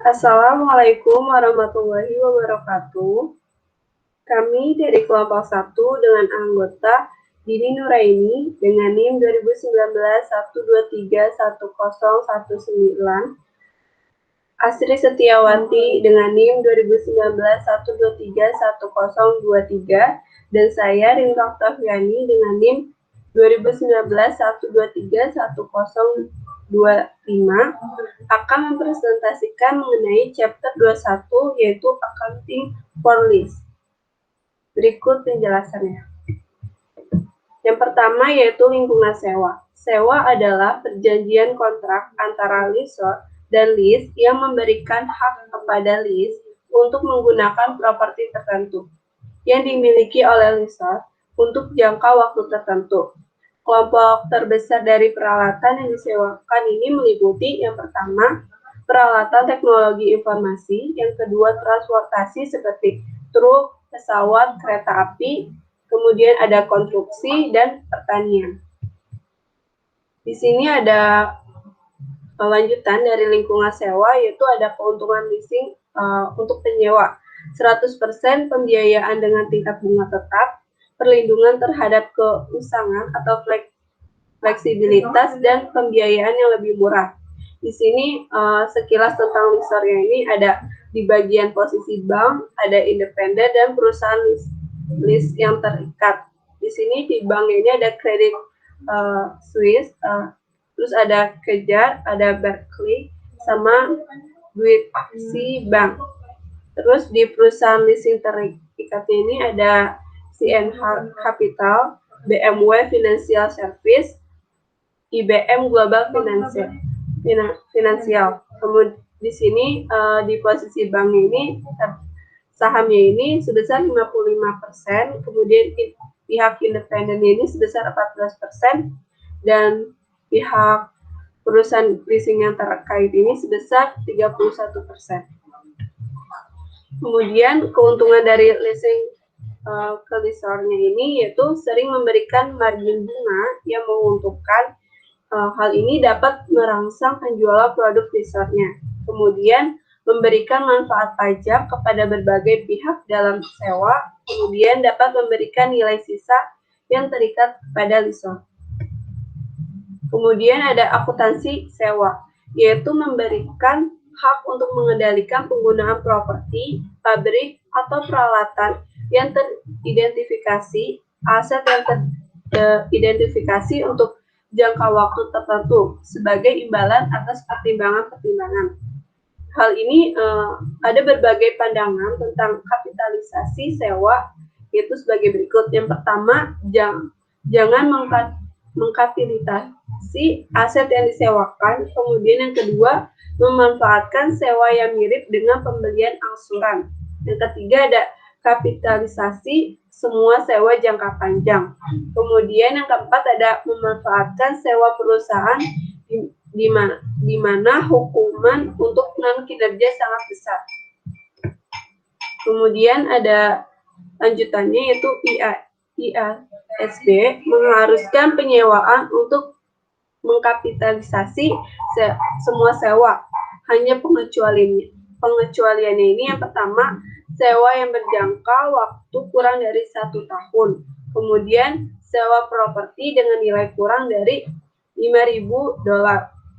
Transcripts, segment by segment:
Assalamualaikum warahmatullahi wabarakatuh. Kami dari kelompok 1 dengan anggota Dini Nuraini dengan NIM 2019 1231019, Asri Setiawati dengan NIM 2019 1231023, dan saya Rinta Oktaviani dengan NIM 2019 1231025 akan mempresentasikan mengenai chapter 21 yaitu Accounting for Lease. Berikut penjelasannya. Yang pertama yaitu lingkungan sewa. Sewa adalah perjanjian kontrak antara lessor dan lease yang memberikan hak kepada lease untuk menggunakan properti tertentu yang dimiliki oleh lessor untuk jangka waktu tertentu. Kelompok terbesar dari peralatan yang disewakan ini meliputi yang pertama, peralatan teknologi informasi, yang kedua transportasi seperti truk, pesawat, kereta api, kemudian ada konstruksi dan pertanian. Di sini ada lanjutan dari lingkungan sewa, yaitu ada keuntungan leasing untuk penyewa, 100% pembiayaan dengan tingkat bunga tetap, perlindungan terhadap keusangan atau fleksibilitas, dan pembiayaan yang lebih murah. Di sini sekilas tentang leasornya ini ada di bagian posisi bank, ada independen dan perusahaan lease yang terikat. Di sini di bank ini ada Credit Suisse, terus ada Kejar, ada Berkeley, sama Deutsche Bank. Terus di perusahaan leasing terikat ini ada CNH Capital, BMW Financial Service, IBM Global Financial. Kemudian di sini di posisi bank ini sahamnya ini sebesar 55%, kemudian pihak independen ini sebesar 14%, dan pihak perusahaan leasing yang terkait ini sebesar 31%. Kemudian keuntungan dari leasing ke lessornya ini yaitu sering memberikan margin bunga yang menguntungkan. Hal ini dapat merangsang penjualan produk lessornya. Kemudian memberikan manfaat pajak kepada berbagai pihak dalam sewa, kemudian dapat memberikan nilai sisa yang terikat pada lessor. Kemudian ada akuntansi sewa, yaitu memberikan hak untuk mengendalikan penggunaan properti, pabrik, atau peralatan yang teridentifikasi, aset yang teridentifikasi untuk jangka waktu tertentu sebagai imbalan atas pertimbangan-pertimbangan. Hal ini ada berbagai pandangan tentang kapitalisasi sewa, yaitu sebagai berikut. Yang pertama, jangan mengkapitalisasi aset yang disewakan. Kemudian yang kedua, memanfaatkan sewa yang mirip dengan pembelian angsuran. Yang ketiga ada kapitalisasi semua sewa jangka panjang. Kemudian yang keempat ada memanfaatkan sewa perusahaan di mana hukuman untuk non-kinerja sangat besar. Kemudian ada lanjutannya yaitu IASB mengharuskan penyewaan untuk mengkapitalisasi semua sewa. Hanya pengecualiannya ini yang pertama, sewa yang berjangka waktu kurang dari 1 tahun. Kemudian sewa properti dengan nilai kurang dari $5.000.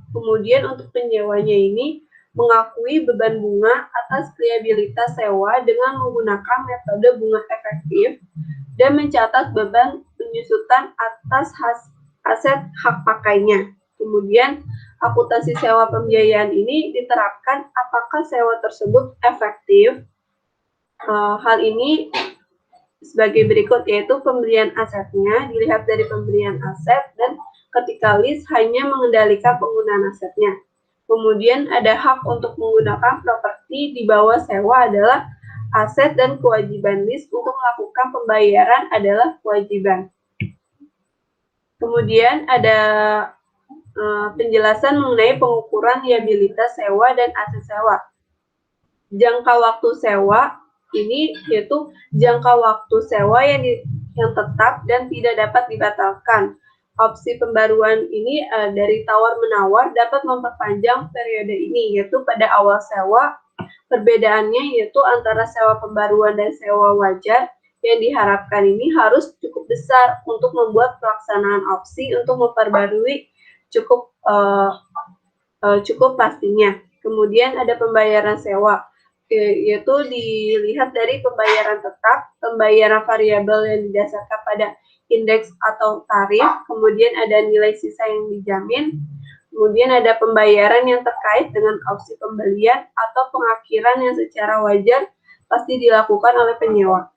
Kemudian untuk penyewanya ini mengakui beban bunga atas liabilitas sewa dengan menggunakan metode bunga efektif dan mencatat beban penyusutan atas aset hak pakainya. Kemudian akuntansi sewa pembiayaan ini diterapkan apakah sewa tersebut efektif. Hal ini sebagai berikut, yaitu pembelian asetnya dilihat dari pembelian aset dan ketika lease hanya mengendalikan penggunaan asetnya. Kemudian ada hak untuk menggunakan properti di bawah sewa adalah aset dan kewajiban lease untuk melakukan pembayaran adalah kewajiban. Kemudian ada penjelasan mengenai pengukuran liabilitas sewa dan aset sewa. Jangka waktu sewa ini yaitu jangka waktu sewa yang tetap dan tidak dapat dibatalkan. opsi pembaruan ini dari tawar-menawar dapat memperpanjang periode ini, yaitu pada awal sewa. Perbedaannya yaitu antara sewa pembaruan dan sewa wajar yang diharapkan ini harus cukup besar untuk membuat pelaksanaan opsi untuk memperbarui cukup pastinya. Kemudian ada pembayaran sewa, yaitu dilihat dari pembayaran tetap, pembayaran variabel yang didasarkan pada indeks atau tarif, kemudian ada nilai sisa yang dijamin, kemudian ada pembayaran yang terkait dengan opsi pembelian atau pengakhiran yang secara wajar pasti dilakukan oleh penyewa.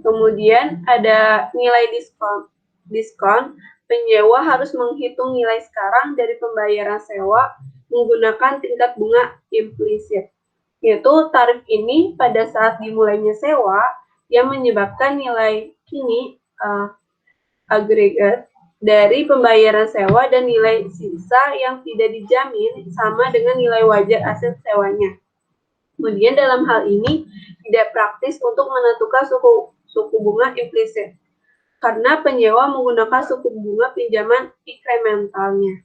Kemudian ada nilai diskon. Penyewa harus menghitung nilai sekarang dari pembayaran sewa menggunakan tingkat bunga implisit. Yaitu tarif ini pada saat dimulainya sewa yang menyebabkan nilai kini agregat dari pembayaran sewa dan nilai sisa yang tidak dijamin sama dengan nilai wajar aset sewanya. Kemudian dalam hal ini tidak praktis untuk menentukan suku bunga implisit karena penyewa menggunakan suku bunga pinjaman inkrementalnya.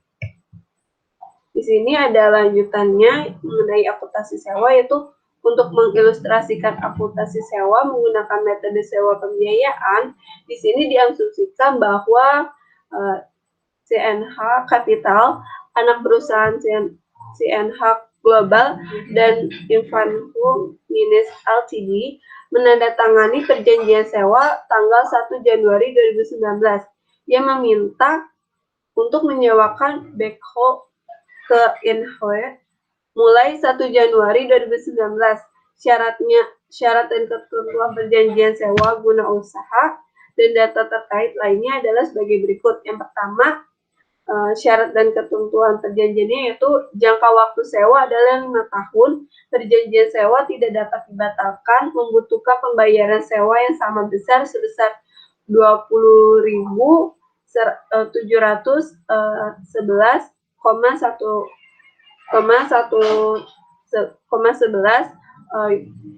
Di sini ada lanjutannya mengenai akuntansi sewa, yaitu untuk mengilustrasikan akuntansi sewa menggunakan metode sewa pembiayaan. Di sini diasumsikan bahwa CNH Capital, anak perusahaan CNH Global, dan Infanhu Minis Ltd menandatangani perjanjian sewa tanggal 1 Januari 2019 yang meminta untuk menyewakan backhaul ke Inhoe mulai 1 Januari 2019. Syarat dan ketentuan perjanjian sewa guna usaha dan data terkait lainnya adalah sebagai berikut. Yang pertama, syarat dan ketentuan perjanjiannya yaitu jangka waktu sewa adalah 5 tahun, perjanjian sewa tidak dapat dibatalkan, membutuhkan pembayaran sewa yang sama besar sebesar 20.711,11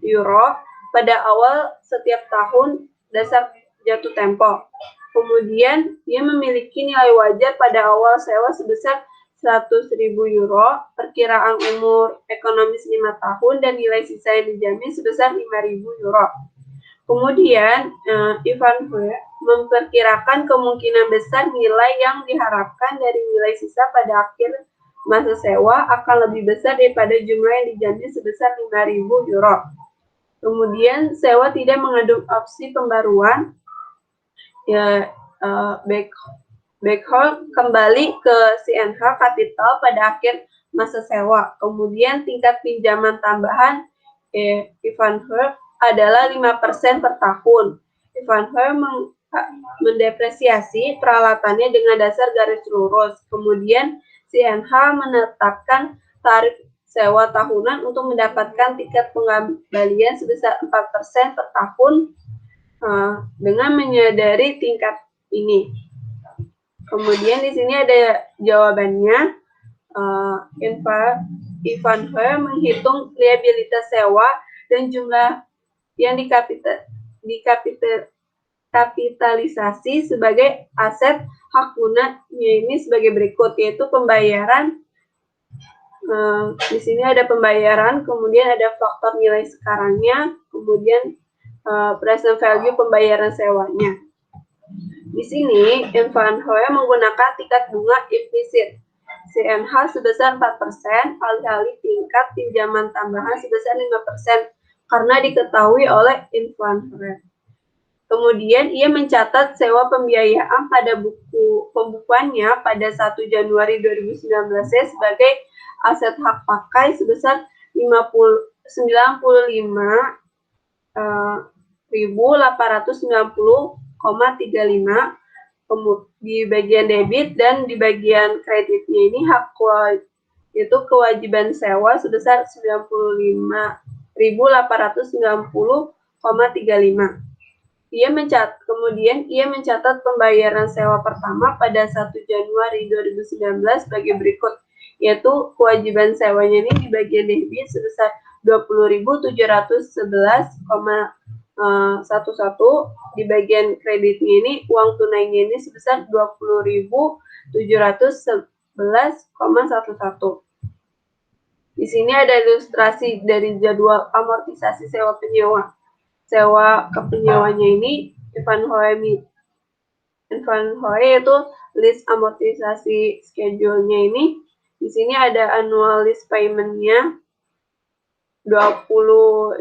euro pada awal setiap tahun dasar jatuh tempo. Kemudian, dia memiliki nilai wajar pada awal sewa sebesar 100.000 euro, perkiraan umur ekonomis 5 tahun, dan nilai sisa yang dijamin sebesar 5.000 euro. Kemudian, Ivanhoe memperkirakan kemungkinan besar nilai yang diharapkan dari nilai sisa pada akhir masa sewa akan lebih besar daripada jumlah yang dijamin sebesar 5.000 euro. Kemudian, sewa tidak mengandung opsi pembaruan. Backhaul kembali ke CNH Capital pada akhir masa sewa. Kemudian tingkat pinjaman tambahan Ivanhoe adalah 5% per tahun. Ivanhoe mendepresiasi peralatannya dengan dasar garis lurus. Kemudian CNH menetapkan tarif sewa tahunan untuk mendapatkan tingkat pengembalian sebesar 4% per tahun dengan menyadari tingkat ini. Kemudian di sini ada jawabannya. Ivanhoe menghitung liabilitas sewa dan jumlah yang dikapitalisasi sebagai aset hak gunanya ini sebagai berikut, yaitu pembayaran. Di sini ada pembayaran, kemudian ada faktor nilai sekarangnya, kemudian present value pembayaran sewanya. Di sini, Ivanhoe menggunakan tingkat bunga implisit CNH sebesar 4%, alih-alih tingkat pinjaman tambahan sebesar 5%, karena diketahui oleh Ivanhoe. Kemudian, ia mencatat sewa pembiayaan pada buku pembukuannya pada 1 Januari 2019 sebagai aset hak pakai sebesar 95.890,35 di bagian debit, dan di bagian kreditnya ini yaitu kewajiban sewa sebesar 95.890,35. Kemudian ia mencatat pembayaran sewa pertama pada 1 Januari 2019 sebagai berikut, yaitu kewajiban sewanya ini di bagian debit sebesar 20.711,35 satu-satu. Di bagian kreditnya ini uang tunainya ini sebesar 20.711,11. Di sini ada ilustrasi dari jadwal amortisasi sewa penyewa. Sewa ke penyewanya ini Ivanhoe itu list amortisasi schedule-nya ini. Di sini ada annual list payment-nya 20.711.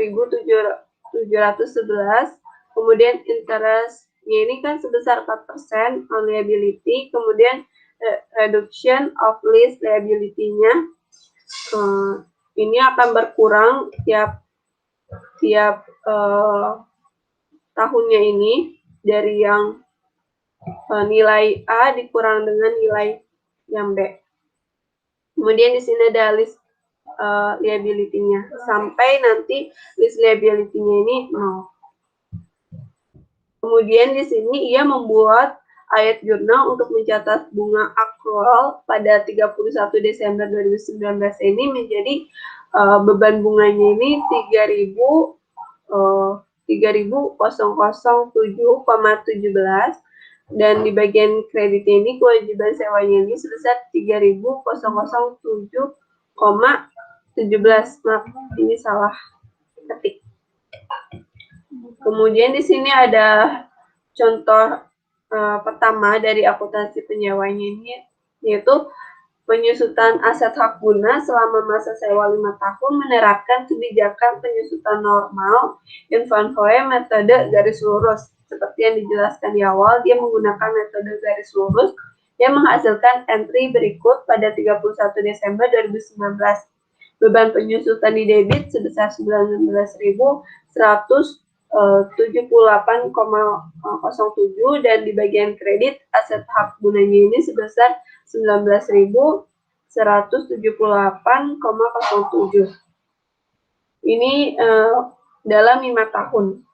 Kemudian interest-nya ini kan sebesar 4% on liability. Kemudian reduction of list liability-nya ini akan berkurang tiap tahunnya ini dari yang nilai A dikurang dengan nilai yang B. Kemudian di sini ada list liability-nya sampai nanti list liability-nya ini 0. Kemudian di sini ia membuat ayat jurnal untuk mencatat bunga accrual pada 31 Desember 2019 ini menjadi beban bunganya ini 3.007,17 dan di bagian kreditnya ini kewajiban sewanya ini sebesar 3.007,17. Maaf, ini salah ketik. Kemudian di sini ada contoh pertama dari akuntansi penyewanya ini, yaitu penyusutan aset hak guna selama masa sewa 5 tahun menerapkan kebijakan penyusutan normal Ivanhoe metode garis lurus. Seperti yang dijelaskan di awal, dia menggunakan metode garis lurus yang menghasilkan entry berikut pada 31 Desember 2019. Beban penyusutan di debit sebesar 19.178,07 dan di bagian kredit aset hak gunanya ini sebesar 19.178,07. Ini dalam 5 tahun.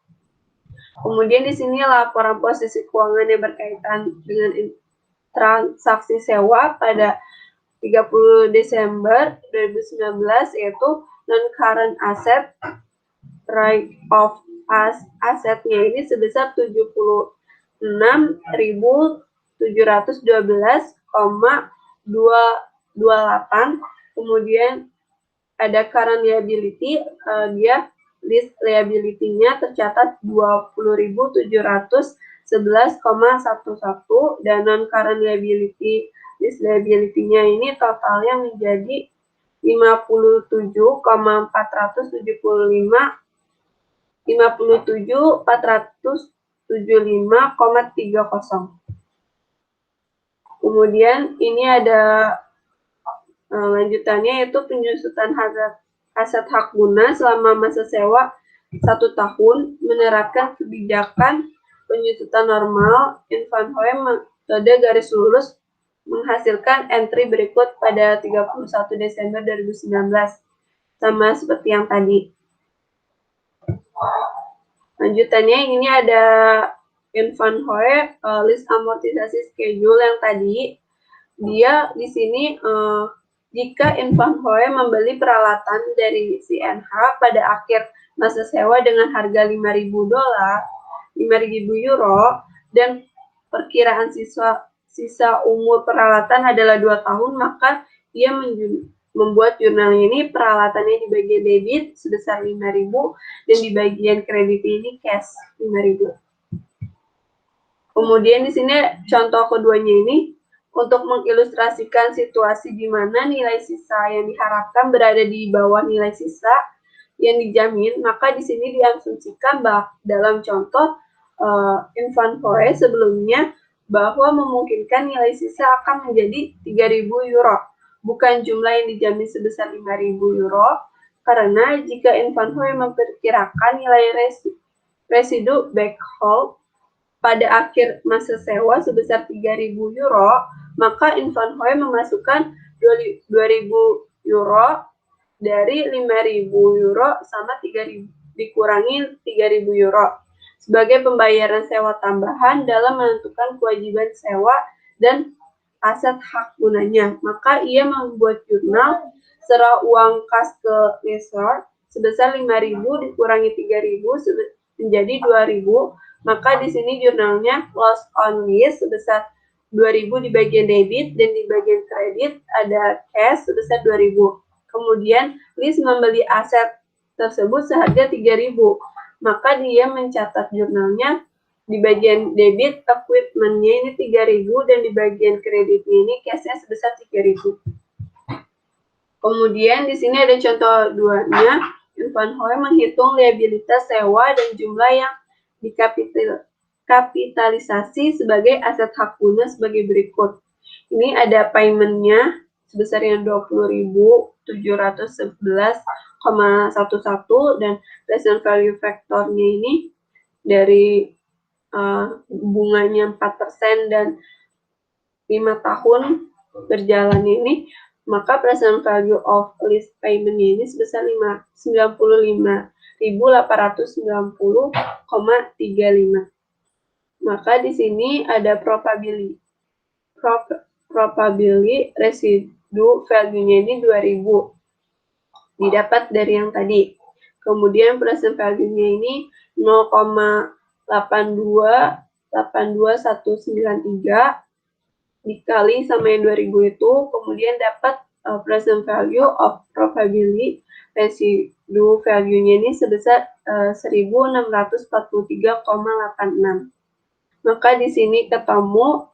Kemudian di sini laporan posisi keuangan yang berkaitan dengan transaksi sewa pada 30 Desember 2019 yaitu non-current asset, write off asetnya ini sebesar 76.712,228. Kemudian ada current liability, dia list liability-nya tercatat 20.711,11 dan non current liability list liability-nya ini totalnya menjadi 57.475,30. Kemudian ini ada lanjutannya yaitu penyusutan aset hak guna selama masa sewa 1 tahun menerapkan kebijakan penyusutan normal Ivanhoe metode garis lurus menghasilkan entry berikut pada 31 Desember 2019 sama seperti yang tadi. Lanjutannya ini ada Ivanhoe list amortisasi schedule yang tadi. Dia di sini jika Ivanhoe membeli peralatan dari CNH pada akhir masa sewa dengan harga 5.000 euro dan perkiraan sisa umur peralatan adalah 2 tahun, maka ia membuat jurnal ini peralatannya di bagian debit sebesar 5.000 dan di bagian kredit ini cash 5.000. Kemudian di sini contoh keduanya ini untuk mengilustrasikan situasi di mana nilai sisa yang diharapkan berada di bawah nilai sisa yang dijamin, maka di sini diasumsikan dalam contoh Ivanhoe sebelumnya bahwa memungkinkan nilai sisa akan menjadi 3.000 euro, bukan jumlah yang dijamin sebesar 5.000 euro, karena jika Ivanhoe memperkirakan nilai residu backhaul pada akhir masa sewa sebesar 3.000 euro, maka Ivanhoe memasukkan 2.000 euro dari 5.000 euro sama 3.000 dikurangi 3.000 euro sebagai pembayaran sewa tambahan dalam menentukan kewajiban sewa dan aset hak gunanya. Maka ia membuat jurnal serah uang kas ke lessor sebesar 5.000 dikurangi 3.000 menjadi 2.000, maka di sini jurnalnya loss on lease sebesar 2.000 di bagian debit, dan di bagian kredit ada cash sebesar 2.000. Kemudian lease membeli aset tersebut seharga 3.000, maka dia mencatat jurnalnya di bagian debit equipment-nya ini 3.000, dan di bagian kreditnya ini cash-nya sebesar 3.000. Kemudian di sini ada contoh 2-nya. Van Hoy menghitung liabilitas sewa dan jumlah yang dikapitalisasi sebagai aset hak guna sebagai berikut. Ini ada payment-nya sebesar yang 20.711,11 dan present value factor-nya ini dari bunganya 4% dan 5 tahun berjalan ini, maka present value of lease payment ini sebesar 95.890,35. Maka di sini ada probability residu value-nya ini 2.000, didapat dari yang tadi. Kemudian present value-nya ini 0,8282193 dikali sama yang 2.000 itu, kemudian dapat present value of probability residu value-nya ini sebesar 1.643,86. Maka di sini ketemu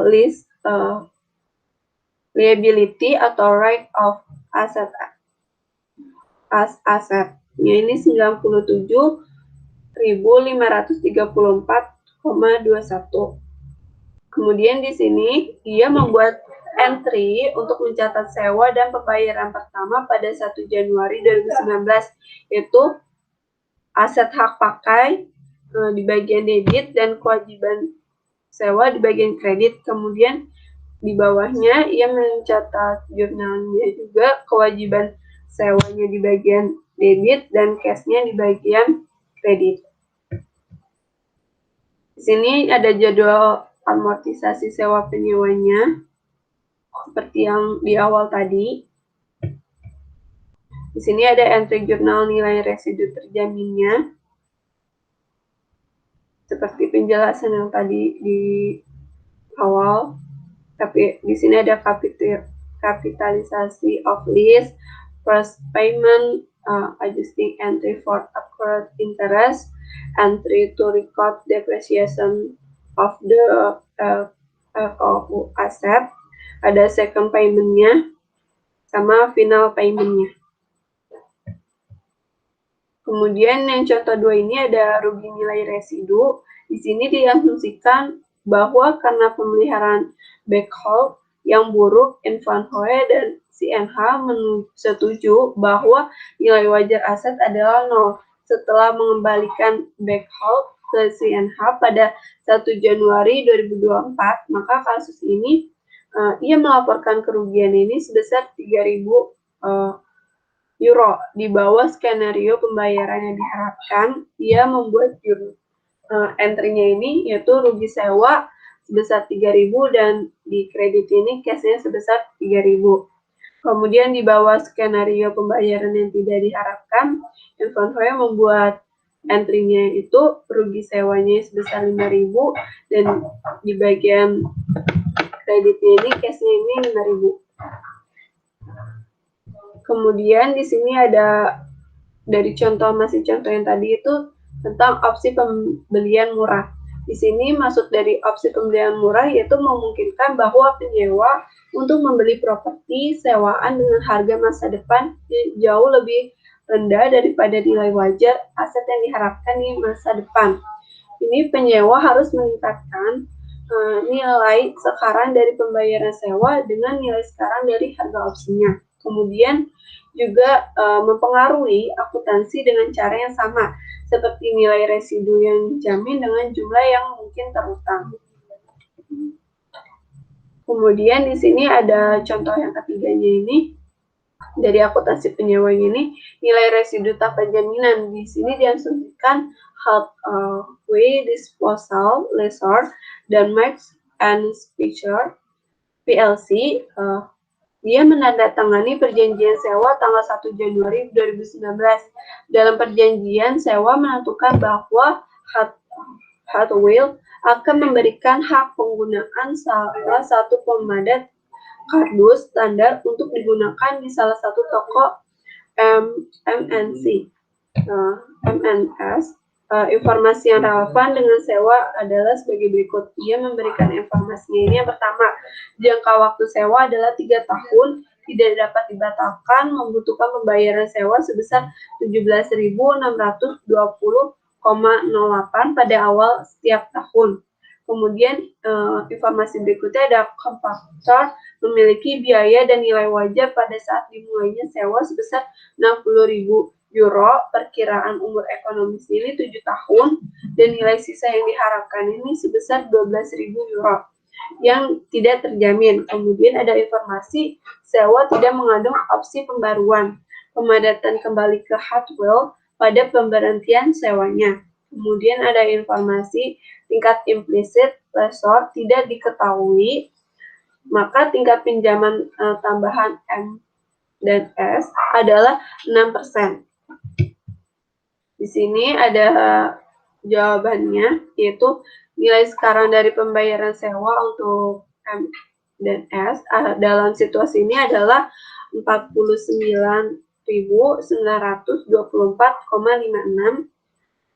list liability atau right of asset asetnya ini 97.534,21. Kemudian di sini dia membuat entry untuk mencatat sewa dan pembayaran pertama pada 1 Januari 2019, yaitu aset hak pakai di bagian debit dan kewajiban sewa di bagian kredit. Kemudian di bawahnya ia mencatat jurnalnya juga, kewajiban sewanya di bagian debit dan cash-nya di bagian kredit. Di sini ada jadwal amortisasi sewa penyewanya seperti yang di awal tadi. Di sini ada entry jurnal nilai residu terjaminnya seperti penjelasan yang tadi di awal. Tapi di sini ada kapitalisasi of lease, first payment, adjusting entry for accrued interest, entry to record depreciation of the FOU asset, ada second payment-nya, sama final payment-nya. Kemudian yang contoh 2 ini ada rugi nilai residu. Di sini diasumsikan bahwa karena pemeliharaan backhaul yang buruk, Van Hoy dan CNH setuju bahwa nilai wajar aset adalah 0. Setelah mengembalikan backhaul ke CNH pada 1 Januari 2024, maka kasus ini ia melaporkan kerugian ini sebesar 3.000 euro. Di bawah skenario pembayaran yang diharapkan, ia membuat entry-nya ini yaitu rugi sewa sebesar 3.000 dan di kredit ini cash-nya sebesar 3.000. Kemudian di bawah skenario pembayaran yang tidak diharapkan, Van Hoy membuat entry-nya itu rugi sewanya sebesar 5.000 dan di bagian kreditnya ini cash-nya ini 5.000. Kemudian di sini ada dari contoh yang tadi itu tentang opsi pembelian murah. Di sini maksud dari opsi pembelian murah yaitu memungkinkan bahwa penyewa untuk membeli properti sewaan dengan harga masa depan jauh lebih rendah daripada nilai wajar aset yang diharapkan di masa depan. Ini penyewa harus meningkatkan nilai sekarang dari pembayaran sewa dengan nilai sekarang dari harga opsinya. Kemudian juga mempengaruhi akuntansi dengan cara yang sama, seperti nilai residu yang dijamin dengan jumlah yang mungkin terutang. Kemudian di sini ada contoh yang ketiganya ini, dari akuntansi penyewa ini, nilai residu tanpa jaminan. Di sini diasumsikan Hathaway Disposal Lessor dan Max and Speicher PLC Dia menandatangani perjanjian sewa tanggal 1 Januari 2019. Dalam perjanjian sewa menentukan bahwa Hot Wheels akan memberikan hak penggunaan salah satu pemadat kardus standar untuk digunakan di salah satu toko MNC. MNS. Informasi yang relevan dengan sewa adalah sebagai berikut. Ia memberikan informasinya ini. Yang pertama, jangka waktu sewa adalah 3 tahun, tidak dapat dibatalkan, membutuhkan pembayaran sewa sebesar 17.620,08 pada awal setiap tahun. Kemudian informasi berikutnya ada kontraktor memiliki biaya dan nilai wajar pada saat dimulainya sewa sebesar 60.000 euro. Perkiraan umur ekonomis ini 7 tahun dan nilai sisa yang diharapkan ini sebesar 12.000 euro yang tidak terjamin. Kemudian ada informasi sewa tidak mengandung opsi pembaruan, pemadatan kembali ke Hot Wheels pada pemberhentian sewanya. Kemudian ada informasi tingkat implisit lessor tidak diketahui, maka tingkat pinjaman tambahan M dan S adalah 6%. Di sini ada jawabannya, yaitu nilai sekarang dari pembayaran sewa untuk M dan S dalam situasi ini adalah 49.924,56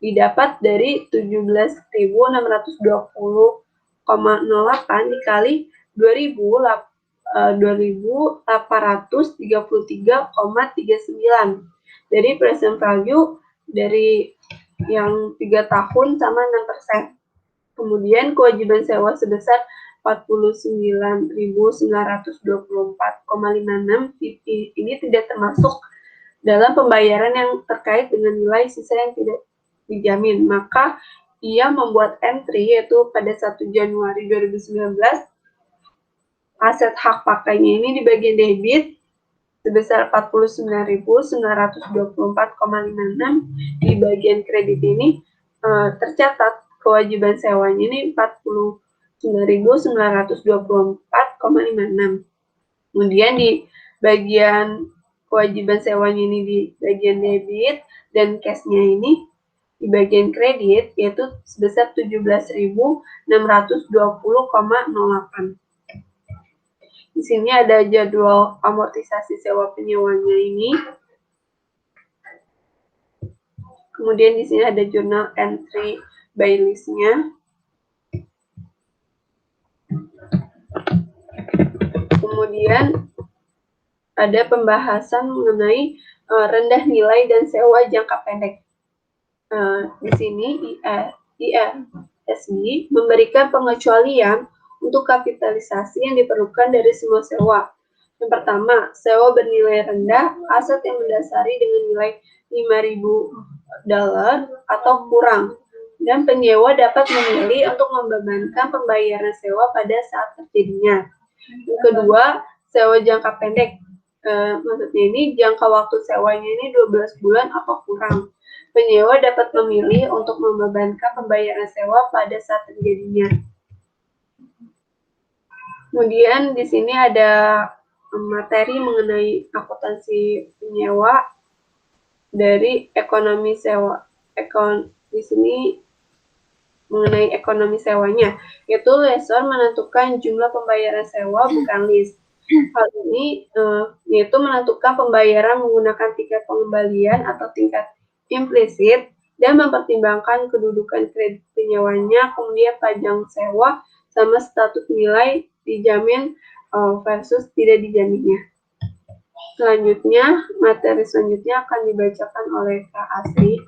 didapat dari 17.620,08 dikali 2.833,39. Jadi present value dari yang 3 tahun sama 6%. Kemudian kewajiban sewa sebesar 49.924,56 ini tidak termasuk dalam pembayaran yang terkait dengan nilai sisa yang tidak dijamin. Maka ia membuat entry yaitu pada 1 Januari 2019 aset hak pakainya ini di bagian debit sebesar 49.924,56. Di bagian kredit ini tercatat kewajiban sewanya ini 49.924,56. Kemudian di bagian kewajiban sewanya ini di bagian debit dan cashnya ini di bagian kredit yaitu sebesar 17.620,08. Di sini ada jadwal amortisasi sewa penyewanya ini. Kemudian di sini ada jurnal entry by list-nya. Kemudian ada pembahasan mengenai rendah nilai dan sewa jangka pendek. Di sini IFSB memberikan pengecualian untuk kapitalisasi yang diperlukan dari semua sewa. Yang pertama, sewa bernilai rendah, aset yang mendasari dengan nilai $5.000 atau kurang, dan penyewa dapat memilih untuk membebankan pembayaran sewa pada saat terjadinya. Yang kedua, sewa jangka pendek. Maksudnya ini jangka waktu sewanya ini 12 bulan atau kurang. Penyewa dapat memilih untuk membebankan pembayaran sewa pada saat terjadinya. Kemudian di sini ada materi mengenai akuntansi penyewa dari ekonomi sewa. Di sini mengenai ekonomi sewanya, yaitu lessor menentukan jumlah pembayaran sewa bukan list. Hal ini yaitu menentukan pembayaran menggunakan tingkat pengembalian atau tingkat implisit dan mempertimbangkan kedudukan kredit penyewanya, kemudian pajang sewa sama status nilai dijamin versus tidak dijaminnya. Selanjutnya, materi selanjutnya akan dibacakan oleh Kak Asri.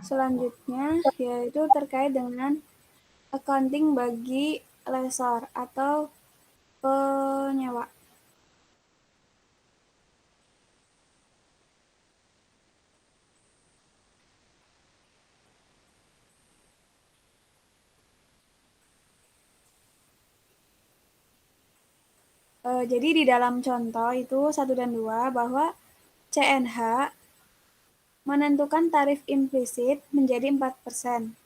Selanjutnya yaitu terkait dengan accounting bagi lessor atau penyewa. Jadi di dalam contoh itu 1 dan 2 bahwa CNH menentukan tarif implisit menjadi 4%.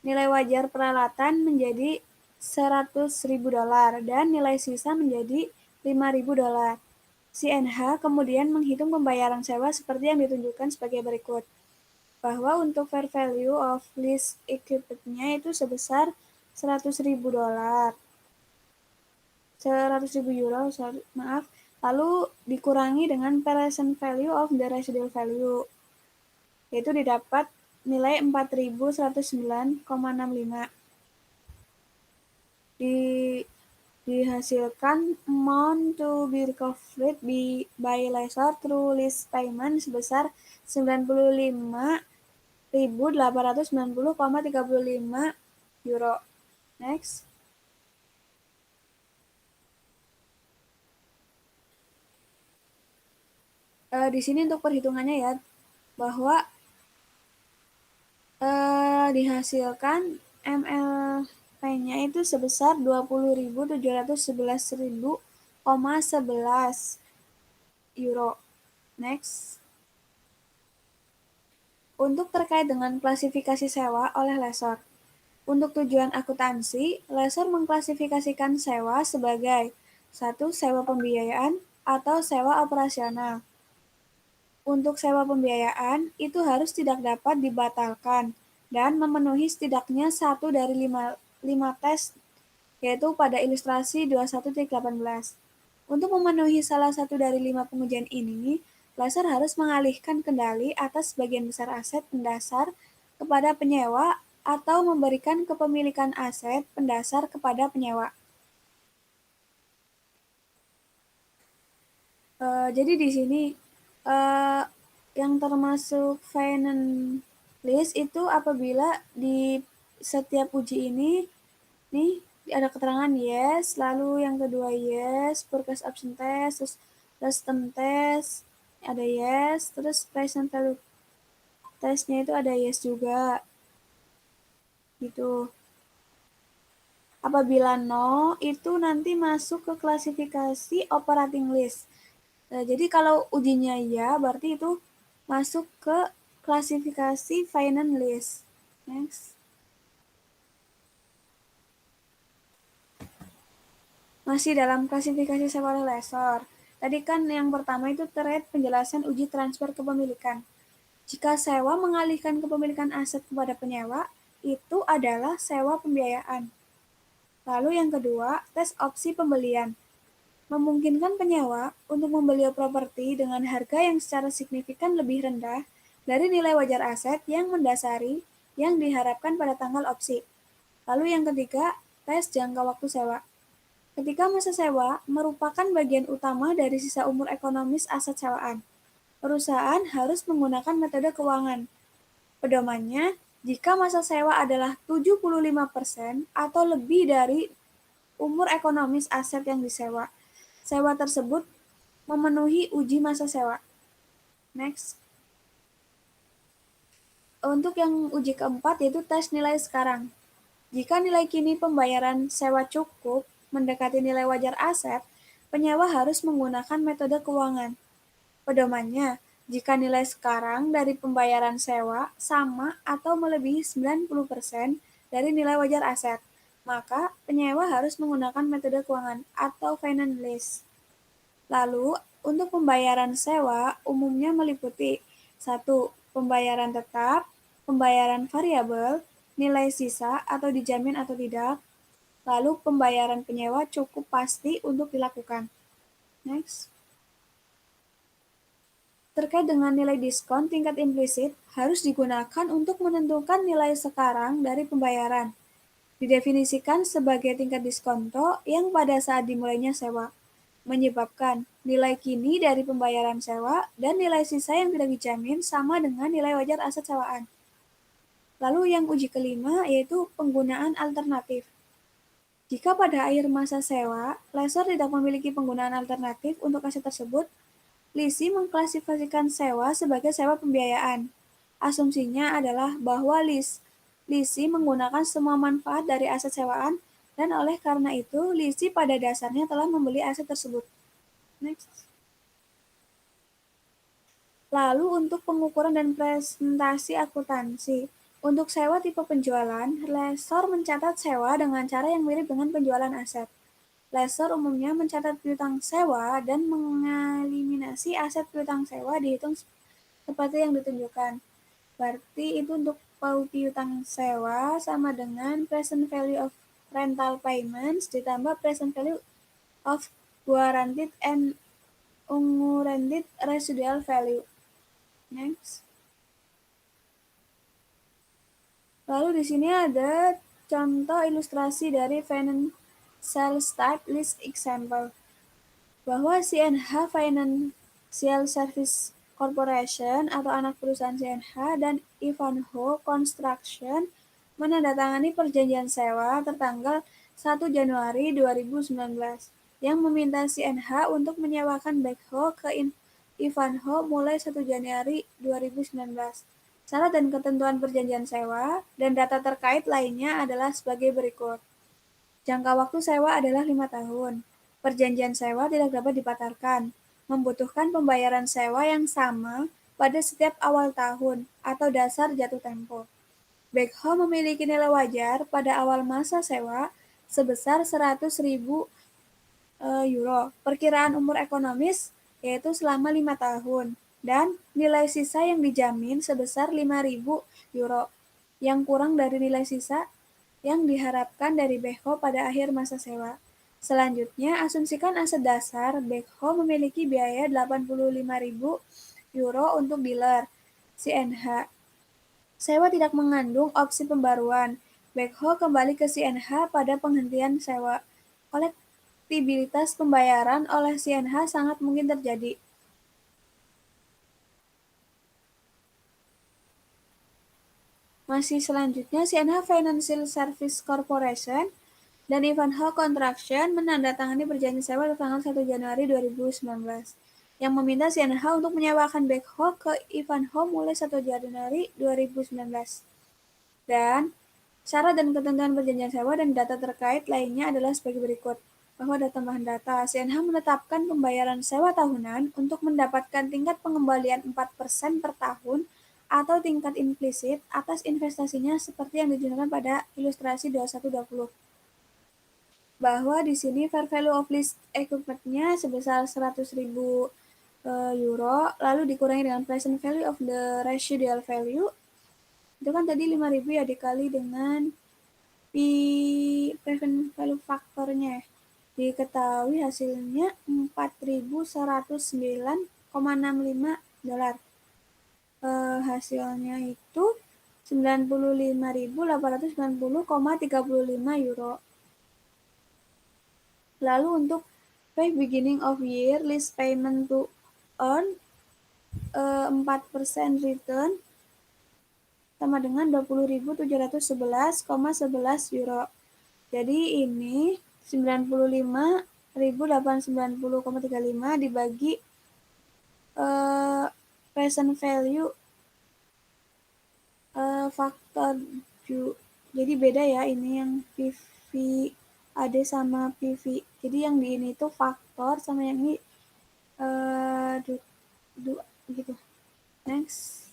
nilai wajar peralatan menjadi $100.000 dan nilai sisa menjadi $5.000. Si NH kemudian menghitung pembayaran sewa seperti yang ditunjukkan sebagai berikut, bahwa untuk fair value of lease equipment-nya itu sebesar $100.000, €100.000, maaf, lalu dikurangi dengan present value of the residual value, yaitu didapat nilai 4.109,65. Dihasilkan amount to be recovered by lessor through lease payment sebesar €95.890,35. Next. Di sini untuk perhitungannya ya, bahwa dihasilkan MLP-nya itu sebesar €20.711.11. Next. Untuk terkait dengan klasifikasi sewa oleh lessor. Untuk tujuan akuntansi, lessor mengklasifikasikan sewa sebagai 1. Sewa pembiayaan atau sewa operasional. Untuk sewa pembiayaan, itu harus tidak dapat dibatalkan dan memenuhi setidaknya 1 dari 5 tes, yaitu pada ilustrasi 21.18. Untuk memenuhi salah satu dari 5 pengujian ini, lessor harus mengalihkan kendali atas sebagian besar aset pendasar kepada penyewa atau memberikan kepemilikan aset pendasar kepada penyewa. Jadi di sini yang termasuk finance lease itu apabila di setiap uji ini nih ada keterangan yes, lalu yang kedua yes, forecast option test, terus custom test ada yes, terus present value testnya itu ada yes juga gitu. Apabila no, itu nanti masuk ke klasifikasi operating list. Nah, jadi kalau ujinya ya, berarti itu masuk ke klasifikasi finance list. Next. Masih dalam klasifikasi sewa oleh lessor. Tadi kan yang pertama itu terkait penjelasan uji transfer kepemilikan. Jika sewa mengalihkan kepemilikan aset kepada penyewa, itu adalah sewa pembiayaan. Lalu yang kedua, tes opsi pembelian. Memungkinkan penyewa untuk membeli properti dengan harga yang secara signifikan lebih rendah dari nilai wajar aset yang mendasari yang diharapkan pada tanggal opsi. Lalu yang ketiga, tes jangka waktu sewa. Ketika masa sewa merupakan bagian utama dari sisa umur ekonomis aset sewaan, perusahaan harus menggunakan metode keuangan. Pedomannya, jika masa sewa adalah 75% atau lebih dari umur ekonomis aset yang disewa, sewa tersebut memenuhi uji masa sewa. Next. Untuk yang uji keempat yaitu tes nilai sekarang. Jika nilai kini pembayaran sewa cukup mendekati nilai wajar aset, penyewa harus menggunakan metode keuangan. Pedomannya, jika nilai sekarang dari pembayaran sewa sama atau melebihi 90% dari nilai wajar aset, maka penyewa harus menggunakan metode keuangan atau finance lease. Lalu, untuk pembayaran sewa umumnya meliputi 1. Pembayaran tetap, pembayaran variabel, nilai sisa atau dijamin atau tidak, lalu pembayaran penyewa cukup pasti untuk dilakukan. Next. Terkait dengan nilai diskon tingkat implisit harus digunakan untuk menentukan nilai sekarang dari pembayaran. Didefinisikan sebagai tingkat diskonto yang pada saat dimulainya sewa, menyebabkan nilai kini dari pembayaran sewa dan nilai sisa yang tidak dijamin sama dengan nilai wajar aset sewaan. Lalu yang uji kelima yaitu penggunaan alternatif. Jika pada akhir masa sewa, lessor tidak memiliki penggunaan alternatif untuk aset tersebut, lisi mengklasifikasikan sewa sebagai sewa pembiayaan. Asumsinya adalah bahwa lisi menggunakan semua manfaat dari aset sewaan dan oleh karena itu lisi pada dasarnya telah membeli aset tersebut. Next. Lalu untuk pengukuran dan presentasi akuntansi. Untuk sewa tipe penjualan, lessor mencatat sewa dengan cara yang mirip dengan penjualan aset. Lessor umumnya mencatat piutang sewa dan mengeliminasi aset piutang sewa dihitung seperti yang ditunjukkan. Berarti itu untuk piutang sewa sama dengan present value of rental payments ditambah present value of guaranteed and unguaranteed residual value. Next. Lalu di sini ada contoh ilustrasi dari financial start list example bahwa CNH Financial Service Corporation atau anak perusahaan CNH dan Ivanhoe Construction menandatangani perjanjian sewa tertanggal 1 Januari 2019 yang meminta CNH untuk menyewakan backhoe ke Ivanhoe mulai 1 Januari 2019. Syarat dan ketentuan perjanjian sewa dan data terkait lainnya adalah sebagai berikut. Jangka waktu sewa adalah 5 tahun. Perjanjian sewa tidak dapat dibatalkan. Membutuhkan pembayaran sewa yang sama pada setiap awal tahun atau dasar jatuh tempo. Backhoe memiliki nilai wajar pada awal masa sewa sebesar 100.000 euro. Perkiraan umur ekonomis yaitu selama 5 tahun dan nilai sisa yang dijamin sebesar 5.000 euro yang kurang dari nilai sisa yang diharapkan dari backhoe pada akhir masa sewa. Selanjutnya, asumsikan aset dasar backhoe memiliki biaya 85.000 euro untuk dealer CNH. Sewa tidak mengandung opsi pembaruan. Backhoe kembali ke CNH pada penghentian sewa. Kolektibilitas pembayaran oleh CNH sangat mungkin terjadi. Masih selanjutnya, CNH Financial Service Corporation dan Ivanhoe Construction menandatangani perjanjian sewa tanggal 1 Januari 2019 yang meminta CNH untuk menyewakan backhoe ke Ivanhoe mulai 1 Januari 2019. Dan syarat dan ketentuan perjanjian sewa dan data terkait lainnya adalah sebagai berikut. Bahwa ada tambahan data, CNH menetapkan pembayaran sewa tahunan untuk mendapatkan tingkat pengembalian 4% per tahun atau tingkat implisit atas investasinya seperti yang ditunjukkan pada ilustrasi 2120. Bahwa di sini fair value of lease equipment-nya sebesar 100.000 euro, lalu dikurangi dengan present value of the residual value. Itu kan tadi 5.000 ya dikali dengan present value faktornya. Diketahui hasilnya 4.109,65 dolar. Hasilnya itu 95.890,35 euro. Lalu untuk pay beginning of year lease payment to earn 4% return sama dengan 20.711,11 euro. Jadi ini 95.890,35 dibagi present value faktor jadi beda ya, ini yang PV AD sama PV. Jadi yang di ini itu faktor sama yang ini gitu. Next.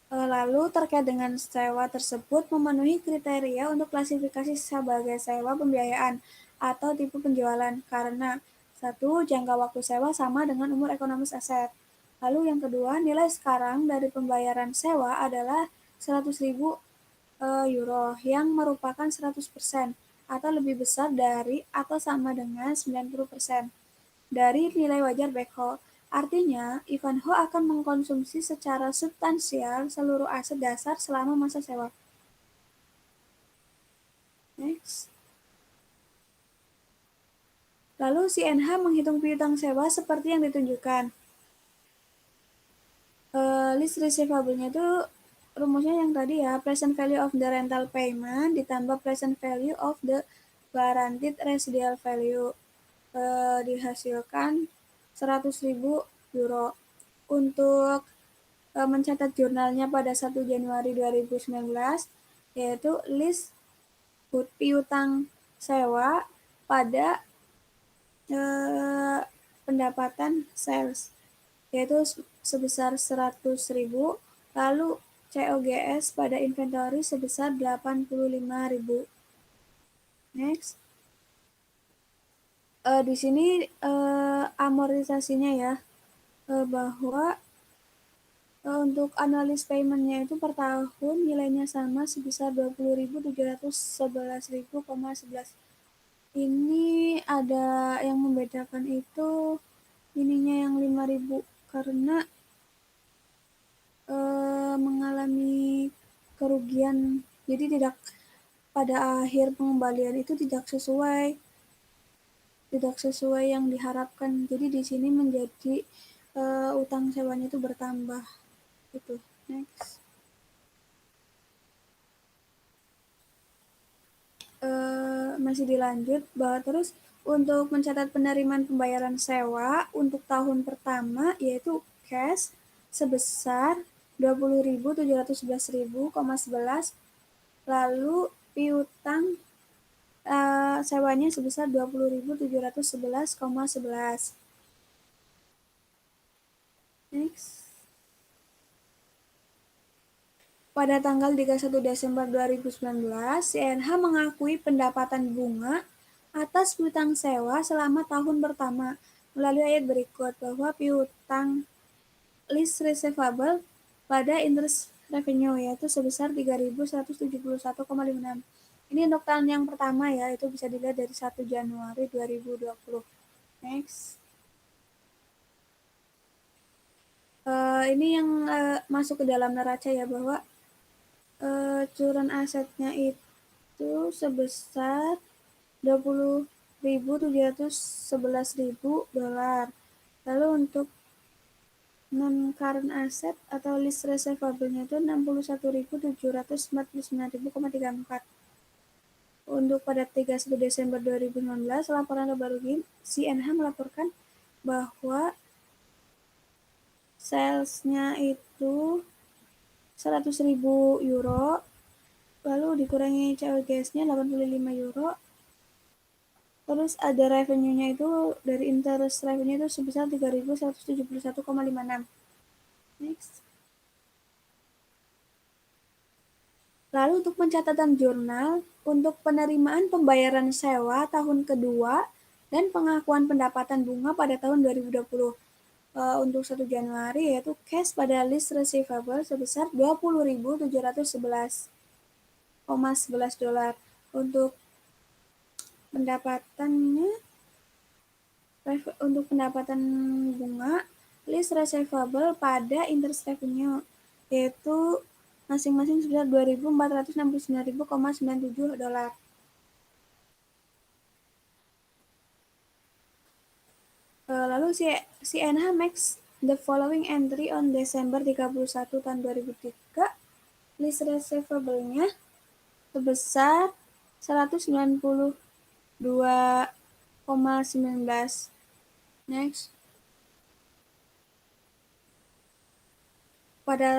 Lalu terkait dengan sewa tersebut memenuhi kriteria untuk klasifikasi sebagai sewa pembiayaan atau tipe penjualan karena 1. Jangka waktu sewa sama dengan umur ekonomis aset. Lalu yang kedua, nilai sekarang dari pembayaran sewa adalah 100.000 euro yang merupakan 100% atau lebih besar dari atau sama dengan 90% dari nilai wajar backhoe. Artinya, Ivanhoe akan mengkonsumsi secara substansial seluruh aset dasar selama masa sewa. Next. Lalu CNH menghitung piutang sewa seperti yang ditunjukkan. List receivable-nya itu rumusnya yang tadi ya, present value of the rental payment ditambah present value of the guaranteed residual value. Dihasilkan 100.000 euro. Untuk mencatat jurnalnya pada 1 Januari 2019, yaitu list piutang sewa pada pendapatan sales, yaitu sebesar 100.000, Lalu COGS pada inventory sebesar 85.000. Next. Di sini amortisasinya ya, bahwa untuk analis payment-nya itu per tahun nilainya sama sebesar 20.711.000,11. Ini ada yang membedakan itu ininya yang 5.000 karena mengalami kerugian. Jadi tidak pada akhir pengembalian itu tidak sesuai yang diharapkan. Jadi di sini menjadi utang sewanya itu bertambah. Itu. Next. Masih dilanjut bahwa terus untuk mencatat penerimaan pembayaran sewa untuk tahun pertama yaitu cash sebesar 20.711.000,11, lalu piutang sewanya sebesar 20.711,11. Next. Pada tanggal 31 Desember 2019, CNH mengakui pendapatan bunga atas piutang sewa selama tahun pertama melalui ayat berikut bahwa piutang lease receivable pada interest revenue yaitu sebesar 3.171,56. Ini untuk tahun yang pertama ya, itu bisa dilihat dari 1 Januari 2020. Next. Ini yang masuk ke dalam neraca ya, bahwa current asetnya itu sebesar $20.711.000. Lalu untuk non-current asset atau list receivable-nya itu 61.749.000,34. Untuk pada 31 Desember 2019, laporan laba rugi CNH melaporkan bahwa sales-nya itu 100.000 euro, lalu dikurangi COGS-nya 85 euro, terus ada revenue-nya itu dari interest revenue itu sebesar 3.171,56. Next. Lalu untuk pencatatan jurnal, untuk penerimaan pembayaran sewa tahun kedua dan pengakuan pendapatan bunga pada tahun 2020. Untuk 1 Januari yaitu cash pada list receivable sebesar 20.711,11 dolar. Untuk pendapatannya, untuk pendapatan bunga list receivable pada interest revenue yaitu masing-masing sebesar 2.469.000,97 dolar. Lalu CNH makes the following entry on Desember 31 tahun 2003. List receivable-nya sebesar 192,19. Next. Pada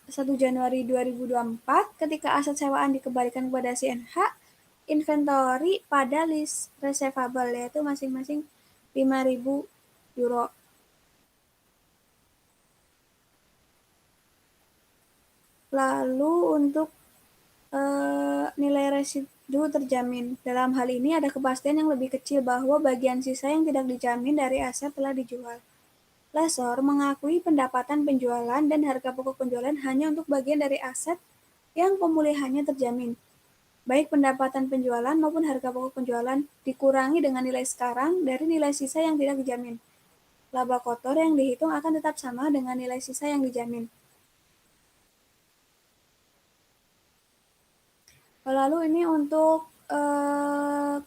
1 Januari 2024, ketika aset sewaan dikembalikan kepada CNH, inventory pada list receivable yaitu masing-masing 5.000 euro. Lalu untuk nilai residu terjamin. Dalam hal ini ada kepastian yang lebih kecil bahwa bagian sisa yang tidak dijamin dari aset telah dijual. Lessor mengakui pendapatan penjualan dan harga pokok penjualan hanya untuk bagian dari aset yang pemulihannya terjamin. Baik pendapatan penjualan maupun harga pokok penjualan dikurangi dengan nilai sekarang dari nilai sisa yang tidak dijamin. Laba kotor yang dihitung akan tetap sama dengan nilai sisa yang dijamin. Lalu ini untuk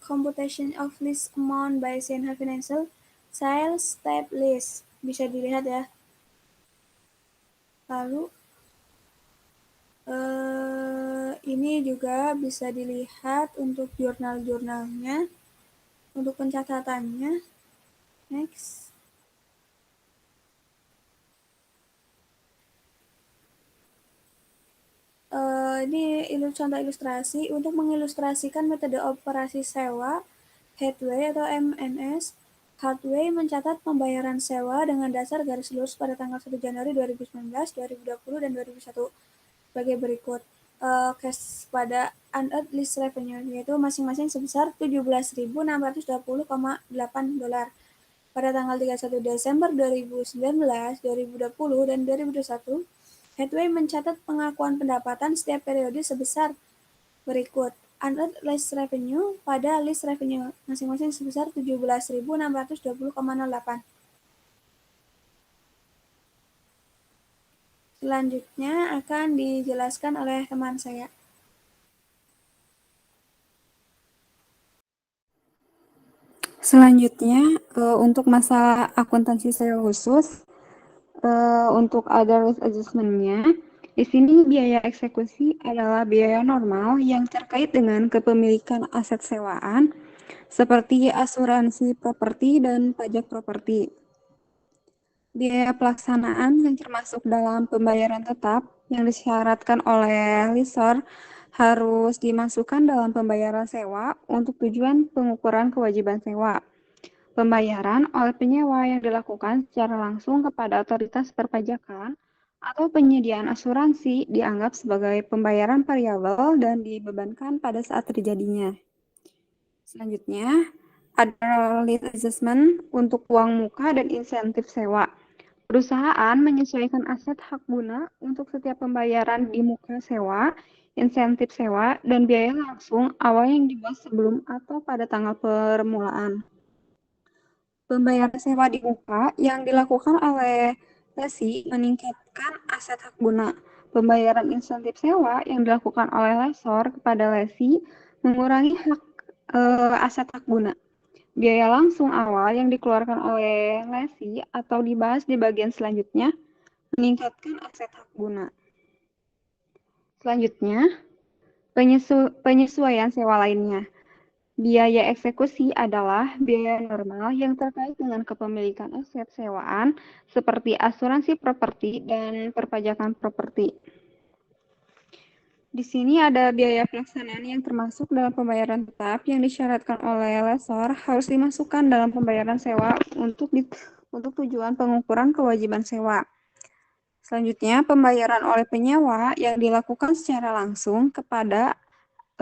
computation of list amount by CNH Financial Sales Tab List. Bisa dilihat ya. Lalu ini juga bisa dilihat untuk jurnal-jurnalnya, untuk pencatatannya. Next. Ini contoh ilustrasi untuk mengilustrasikan metode operasi sewa headway atau MNS. Hardway mencatat pembayaran sewa dengan dasar garis lurus pada tanggal 1 Januari 2019, 2020, dan 2021 sebagai berikut. Cash pada unearned lease revenue, yaitu masing-masing sebesar $17.620,8 pada tanggal 31 Desember 2019, 2020, dan 2021. Hardway mencatat pengakuan pendapatan setiap periode sebesar berikut. Unearned lease revenue pada lease revenue masing-masing sebesar $17.620,08. Selanjutnya akan dijelaskan oleh teman saya. Selanjutnya, untuk masalah akuntansi sewa khusus, untuk other risk adjustment-nya, di sini biaya eksekusi adalah biaya normal yang terkait dengan kepemilikan aset sewaan, seperti asuransi properti dan pajak properti. Biaya pelaksanaan yang termasuk dalam pembayaran tetap yang disyaratkan oleh lessor harus dimasukkan dalam pembayaran sewa untuk tujuan pengukuran kewajiban sewa. Pembayaran oleh penyewa yang dilakukan secara langsung kepada otoritas perpajakan atau penyediaan asuransi dianggap sebagai pembayaran variabel dan dibebankan pada saat terjadinya. Selanjutnya, ada lease adjustment untuk uang muka dan insentif sewa. Perusahaan menyesuaikan aset hak guna untuk setiap pembayaran di muka sewa, insentif sewa, dan biaya langsung awal yang dibuat sebelum atau pada tanggal permulaan. Pembayaran sewa di muka yang dilakukan oleh lesi meningkatkan aset hak guna. Pembayaran insentif sewa yang dilakukan oleh lessor kepada lesi mengurangi aset hak guna. Biaya langsung awal yang dikeluarkan oleh lesi atau dibahas di bagian selanjutnya meningkatkan aset hak guna. Selanjutnya, penyesuaian sewa lainnya. Biaya eksekusi adalah biaya normal yang terkait dengan kepemilikan aset sewaan seperti asuransi properti dan perpajakan properti. Di sini ada biaya pelaksanaan yang termasuk dalam pembayaran tetap yang disyaratkan oleh lessor harus dimasukkan dalam pembayaran sewa untuk tujuan pengukuran kewajiban sewa. Selanjutnya, pembayaran oleh penyewa yang dilakukan secara langsung kepada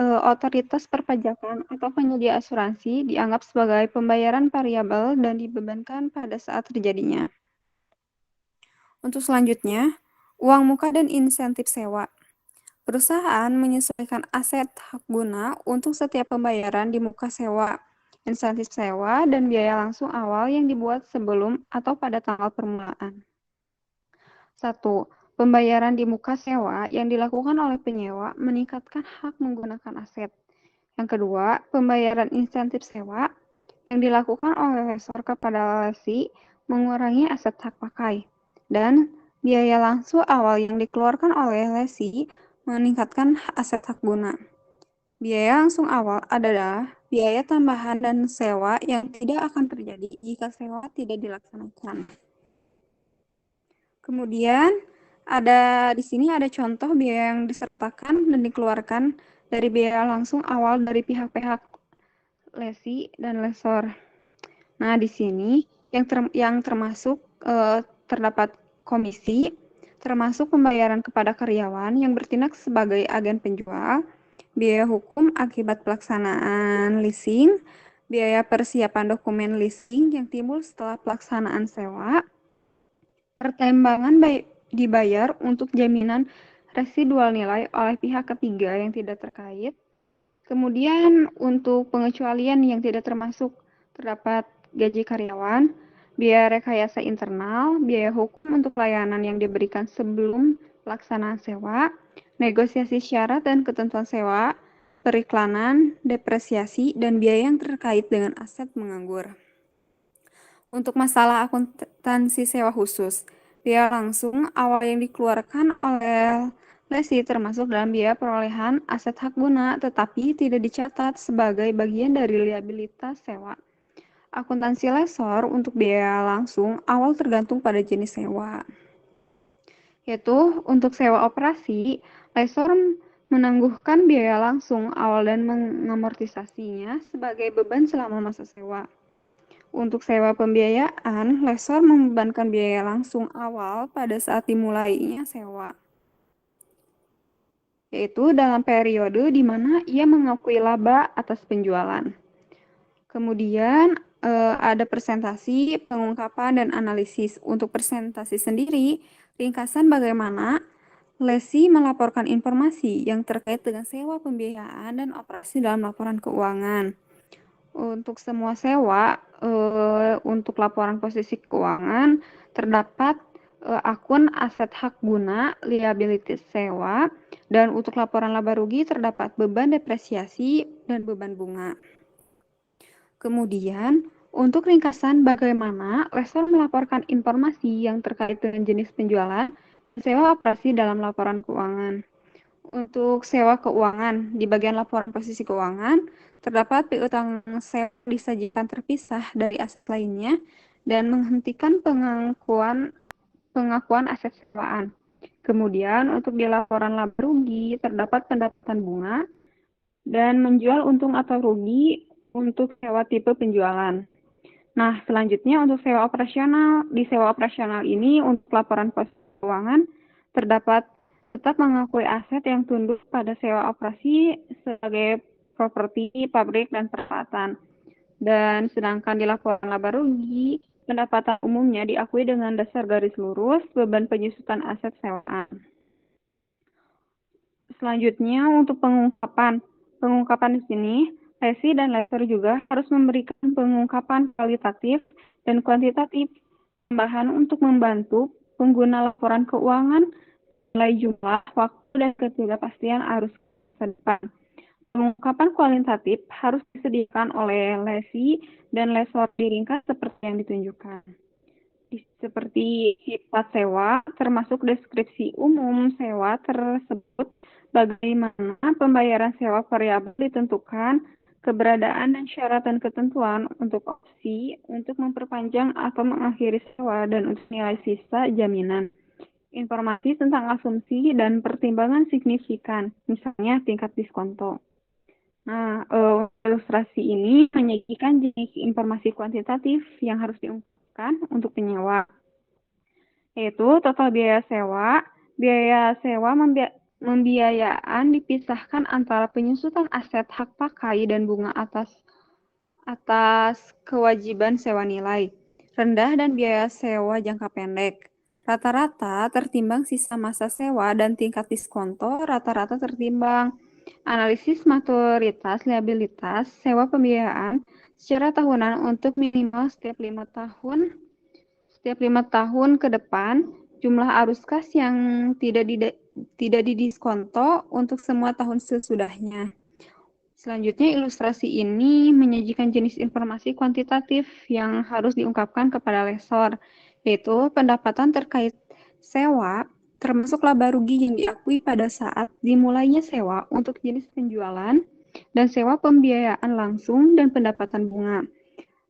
otoritas perpajakan atau penyedia asuransi dianggap sebagai pembayaran variabel dan dibebankan pada saat terjadinya. Untuk selanjutnya, uang muka dan insentif sewa. Perusahaan menyesuaikan aset hak guna untuk setiap pembayaran di muka sewa, insentif sewa, dan biaya langsung awal yang dibuat sebelum atau pada tanggal permulaan. 1. Pembayaran di muka sewa yang dilakukan oleh penyewa meningkatkan hak menggunakan aset. Yang kedua, pembayaran insentif sewa yang dilakukan oleh lessor kepada lesi mengurangi aset hak pakai. Dan biaya langsung awal yang dikeluarkan oleh lesi meningkatkan aset hak guna. Biaya langsung awal adalah biaya tambahan dan sewa yang tidak akan terjadi jika sewa tidak dilaksanakan. Kemudian di sini ada contoh biaya yang disertakan dan dikeluarkan dari biaya langsung awal dari pihak-pihak lesi dan lessor. Nah, di sini yang termasuk terdapat komisi, termasuk pembayaran kepada karyawan yang bertindak sebagai agen penjual, biaya hukum akibat pelaksanaan leasing, biaya persiapan dokumen leasing yang timbul setelah pelaksanaan sewa, pertimbangan dibayar untuk jaminan residual nilai oleh pihak ketiga yang tidak terkait. Kemudian untuk pengecualian yang tidak termasuk terdapat gaji karyawan, biaya rekayasa internal, biaya hukum untuk layanan yang diberikan sebelum pelaksanaan sewa, negosiasi syarat dan ketentuan sewa, periklanan, depresiasi, dan biaya yang terkait dengan aset menganggur. Untuk masalah akuntansi sewa khusus, biaya langsung awal yang dikeluarkan oleh lesi termasuk dalam biaya perolehan aset hak guna tetapi tidak dicatat sebagai bagian dari liabilitas sewa. Akuntansi lessor untuk biaya langsung awal tergantung pada jenis sewa. Yaitu untuk sewa operasi, lessor menangguhkan biaya langsung awal dan mengamortisasinya sebagai beban selama masa sewa. Untuk sewa pembiayaan, lessor membebankan biaya langsung awal pada saat dimulainya sewa, yaitu dalam periode di mana ia mengakui laba atas penjualan. Kemudian ada presentasi, pengungkapan, dan analisis. Untuk presentasi sendiri, ringkasan bagaimana lessee melaporkan informasi yang terkait dengan sewa pembiayaan dan operasi dalam laporan keuangan. Untuk semua sewa, untuk laporan posisi keuangan, terdapat akun aset hak guna, liabilities sewa, dan untuk laporan laba rugi terdapat beban depresiasi dan beban bunga. Kemudian, untuk ringkasan bagaimana lessor melaporkan informasi yang terkait dengan jenis penjualan dan sewa operasi dalam laporan keuangan. Untuk sewa keuangan, di bagian laporan posisi keuangan, terdapat piutang sewa disajikan terpisah dari aset lainnya dan menghentikan pengakuan aset sewaan. Kemudian, untuk di laporan laba rugi, terdapat pendapatan bunga dan menjual untung atau rugi untuk sewa tipe penjualan. Nah, selanjutnya untuk sewa operasional. Di sewa operasional ini, untuk laporan posisi keuangan, terdapat tetap mengakui aset yang tunduk pada sewa operasi sebagai properti, pabrik, dan peralatan. Dan sedangkan di laporan laba rugi, pendapatan umumnya diakui dengan dasar garis lurus beban penyusutan aset sewaan. Selanjutnya untuk pengungkapan. Pengungkapan di sini, lessee dan lessor juga harus memberikan pengungkapan kualitatif dan kuantitatif tambahan untuk membantu pengguna laporan keuangan nilai jumlah, waktu, dan ketidakpastian arus ke depan. Pengungkapan kualitatif harus disediakan oleh lessee dan lessor diringkas seperti yang ditunjukkan. Seperti sifat sewa, termasuk deskripsi umum sewa tersebut, bagaimana pembayaran sewa variabel ditentukan, keberadaan dan syarat dan ketentuan untuk opsi, untuk memperpanjang atau mengakhiri sewa, dan untuk nilai sisa jaminan. Informasi tentang asumsi dan pertimbangan signifikan, misalnya tingkat diskonto. Nah, ilustrasi ini menyajikan jenis informasi kuantitatif yang harus diungkapkan untuk penyewa, yaitu total biaya sewa. Biaya sewa membiayaan dipisahkan antara penyusutan aset hak pakai dan bunga atas kewajiban sewa nilai rendah dan biaya sewa jangka pendek. Rata-rata tertimbang sisa masa sewa dan tingkat diskonto rata-rata tertimbang. Analisis maturitas liabilitas sewa pembiayaan secara tahunan untuk minimal setiap 5 tahun. Setiap 5 tahun ke depan, jumlah arus kas yang tidak didiskonto untuk semua tahun sesudahnya. Selanjutnya, ilustrasi ini menyajikan jenis informasi kuantitatif yang harus diungkapkan kepada lessor, yaitu pendapatan terkait sewa, termasuk laba rugi yang diakui pada saat dimulainya sewa untuk jenis penjualan, dan sewa pembiayaan langsung dan pendapatan bunga.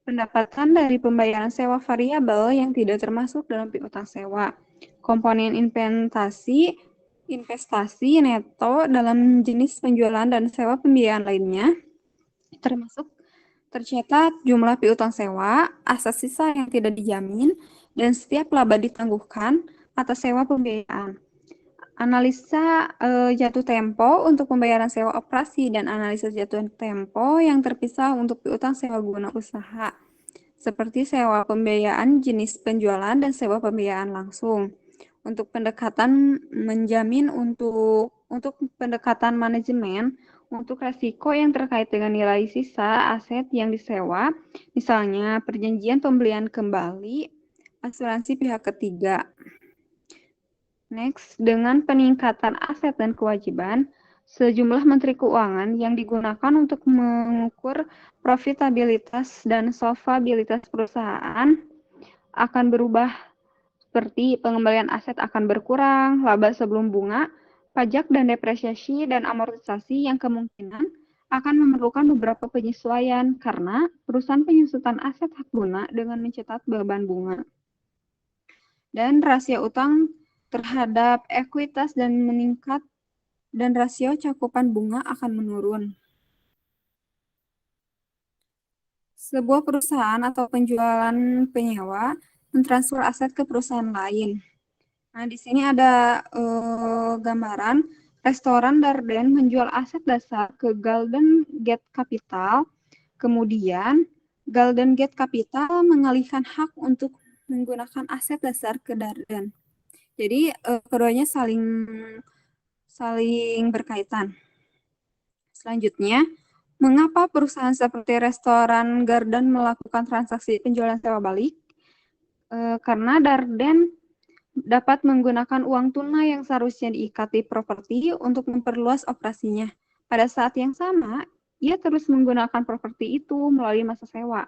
Pendapatan dari pembayaran sewa variabel yang tidak termasuk dalam piutang sewa. Komponen investasi neto dalam jenis penjualan dan sewa pembiayaan lainnya, termasuk tercatat jumlah piutang sewa, aset sisa yang tidak dijamin, dan setiap laba ditangguhkan atas sewa pembiayaan. Analisa jatuh tempo untuk pembayaran sewa operasi dan analisa jatuh tempo yang terpisah untuk piutang sewa guna usaha, seperti sewa pembiayaan jenis penjualan dan sewa pembiayaan langsung. Untuk pendekatan menjamin untuk pendekatan manajemen untuk resiko yang terkait dengan nilai sisa aset yang disewa, misalnya perjanjian pembelian kembali, asuransi pihak ketiga. Next, dengan peningkatan aset dan kewajiban, sejumlah menteri keuangan yang digunakan untuk mengukur profitabilitas dan solvabilitas perusahaan akan berubah, seperti pengembalian aset akan berkurang, laba sebelum bunga, pajak dan depresiasi dan amortisasi yang kemungkinan akan memerlukan beberapa penyesuaian karena perusahaan penyusutan aset hak guna dengan mencatat beban bunga. Dan rasio utang terhadap ekuitas dan meningkat dan rasio cakupan bunga akan menurun. Sebuah perusahaan atau penjualan penyewa mentransfer aset ke perusahaan lain. Nah, di sini ada gambaran restoran Darden menjual aset dasar ke Golden Gate Capital. Kemudian, Golden Gate Capital mengalihkan hak untuk menggunakan aset dasar ke Darden. Jadi, keduanya saling berkaitan. Selanjutnya, mengapa perusahaan seperti restoran Garden melakukan transaksi penjualan sewa balik? Karena Darden dapat menggunakan uang tunai yang seharusnya diikati properti untuk memperluas operasinya. Pada saat yang sama, ia terus menggunakan properti itu melalui masa sewa.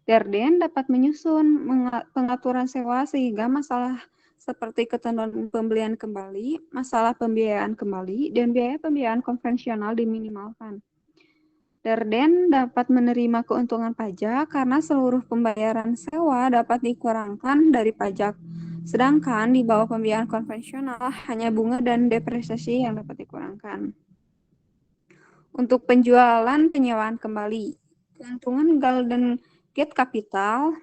Darden dapat menyusun pengaturan sewa sehingga masalah seperti ketentuan pembelian kembali, masalah pembiayaan kembali, dan biaya pembiayaan konvensional diminimalkan. Darden dapat menerima keuntungan pajak karena seluruh pembayaran sewa dapat dikurangkan dari pajak. Sedangkan di bawah pembiayaan konvensional hanya bunga dan depresiasi yang dapat dikurangkan. Untuk penjualan penyewaan kembali, keuntungan Golden Gate Capital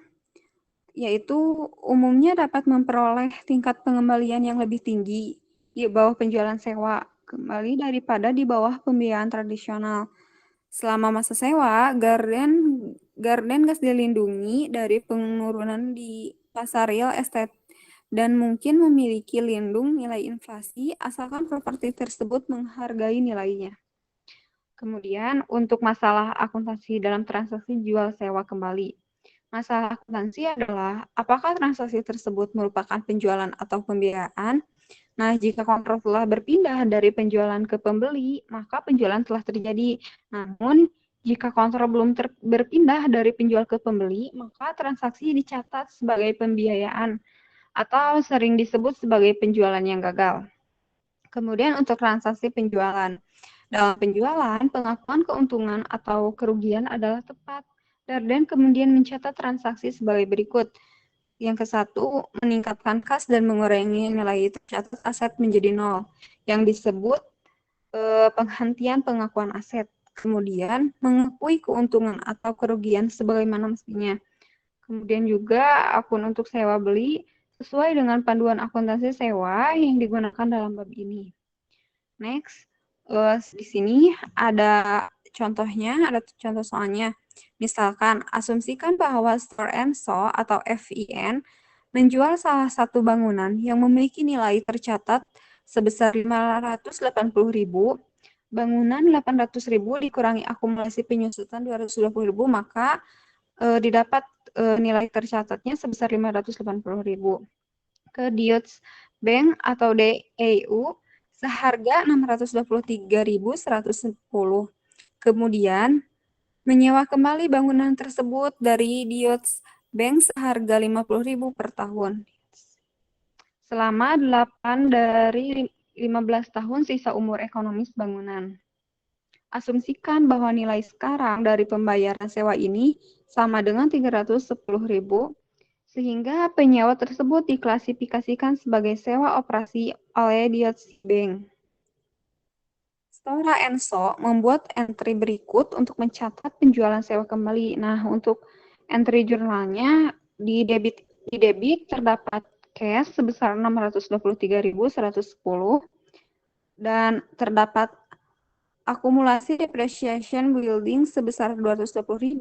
yaitu umumnya dapat memperoleh tingkat pengembalian yang lebih tinggi di bawah penjualan sewa kembali daripada di bawah pembiayaan tradisional. Selama masa sewa, Garden gas dilindungi dari penurunan di pasar real estate dan mungkin memiliki lindung nilai inflasi asalkan properti tersebut menghargai nilainya. Kemudian, untuk masalah akuntansi dalam transaksi jual sewa kembali. Masalah akuntansi adalah apakah transaksi tersebut merupakan penjualan atau pembiayaan. Nah, jika kontrol telah berpindah dari penjualan ke pembeli, maka penjualan telah terjadi. Namun, jika kontrol belum berpindah dari penjual ke pembeli, maka transaksi dicatat sebagai pembiayaan atau sering disebut sebagai penjualan yang gagal. Kemudian untuk transaksi penjualan. Dalam penjualan, pengakuan keuntungan atau kerugian adalah tepat. Darden kemudian mencatat transaksi sebagai berikut. Yang ke-1, meningkatkan kas dan mengurangi nilai tercatat aset menjadi 0, yang disebut penghentian pengakuan aset. Kemudian, mengakui keuntungan atau kerugian sebagaimana mestinya. Kemudian juga akun untuk sewa beli sesuai dengan panduan akuntansi sewa yang digunakan dalam bab ini. Next, di sini ada contohnya, ada contoh soalnya. Misalkan, asumsikan bahwa Store and Show atau FIN menjual salah satu bangunan yang memiliki nilai tercatat sebesar 580.000, bangunan 800.000 dikurangi akumulasi penyusutan 220.000, maka didapat nilai tercatatnya sebesar 580.000. Ke Deutsche Bank atau DEU seharga 623.110. Kemudian, menyewa kembali bangunan tersebut dari Deutsche Bank seharga 50.000 per tahun. Selama 8 dari 15 tahun sisa umur ekonomis bangunan. Asumsikan bahwa nilai sekarang dari pembayaran sewa ini sama dengan 310.000, sehingga penyewa tersebut diklasifikasikan sebagai sewa operasi oleh Deutsche Bank. Stora Enso membuat entry berikut untuk mencatat penjualan sewa kembali. Nah, untuk entry jurnalnya di debit terdapat cash sebesar 623.110 dan terdapat akumulasi depreciation building sebesar 220.000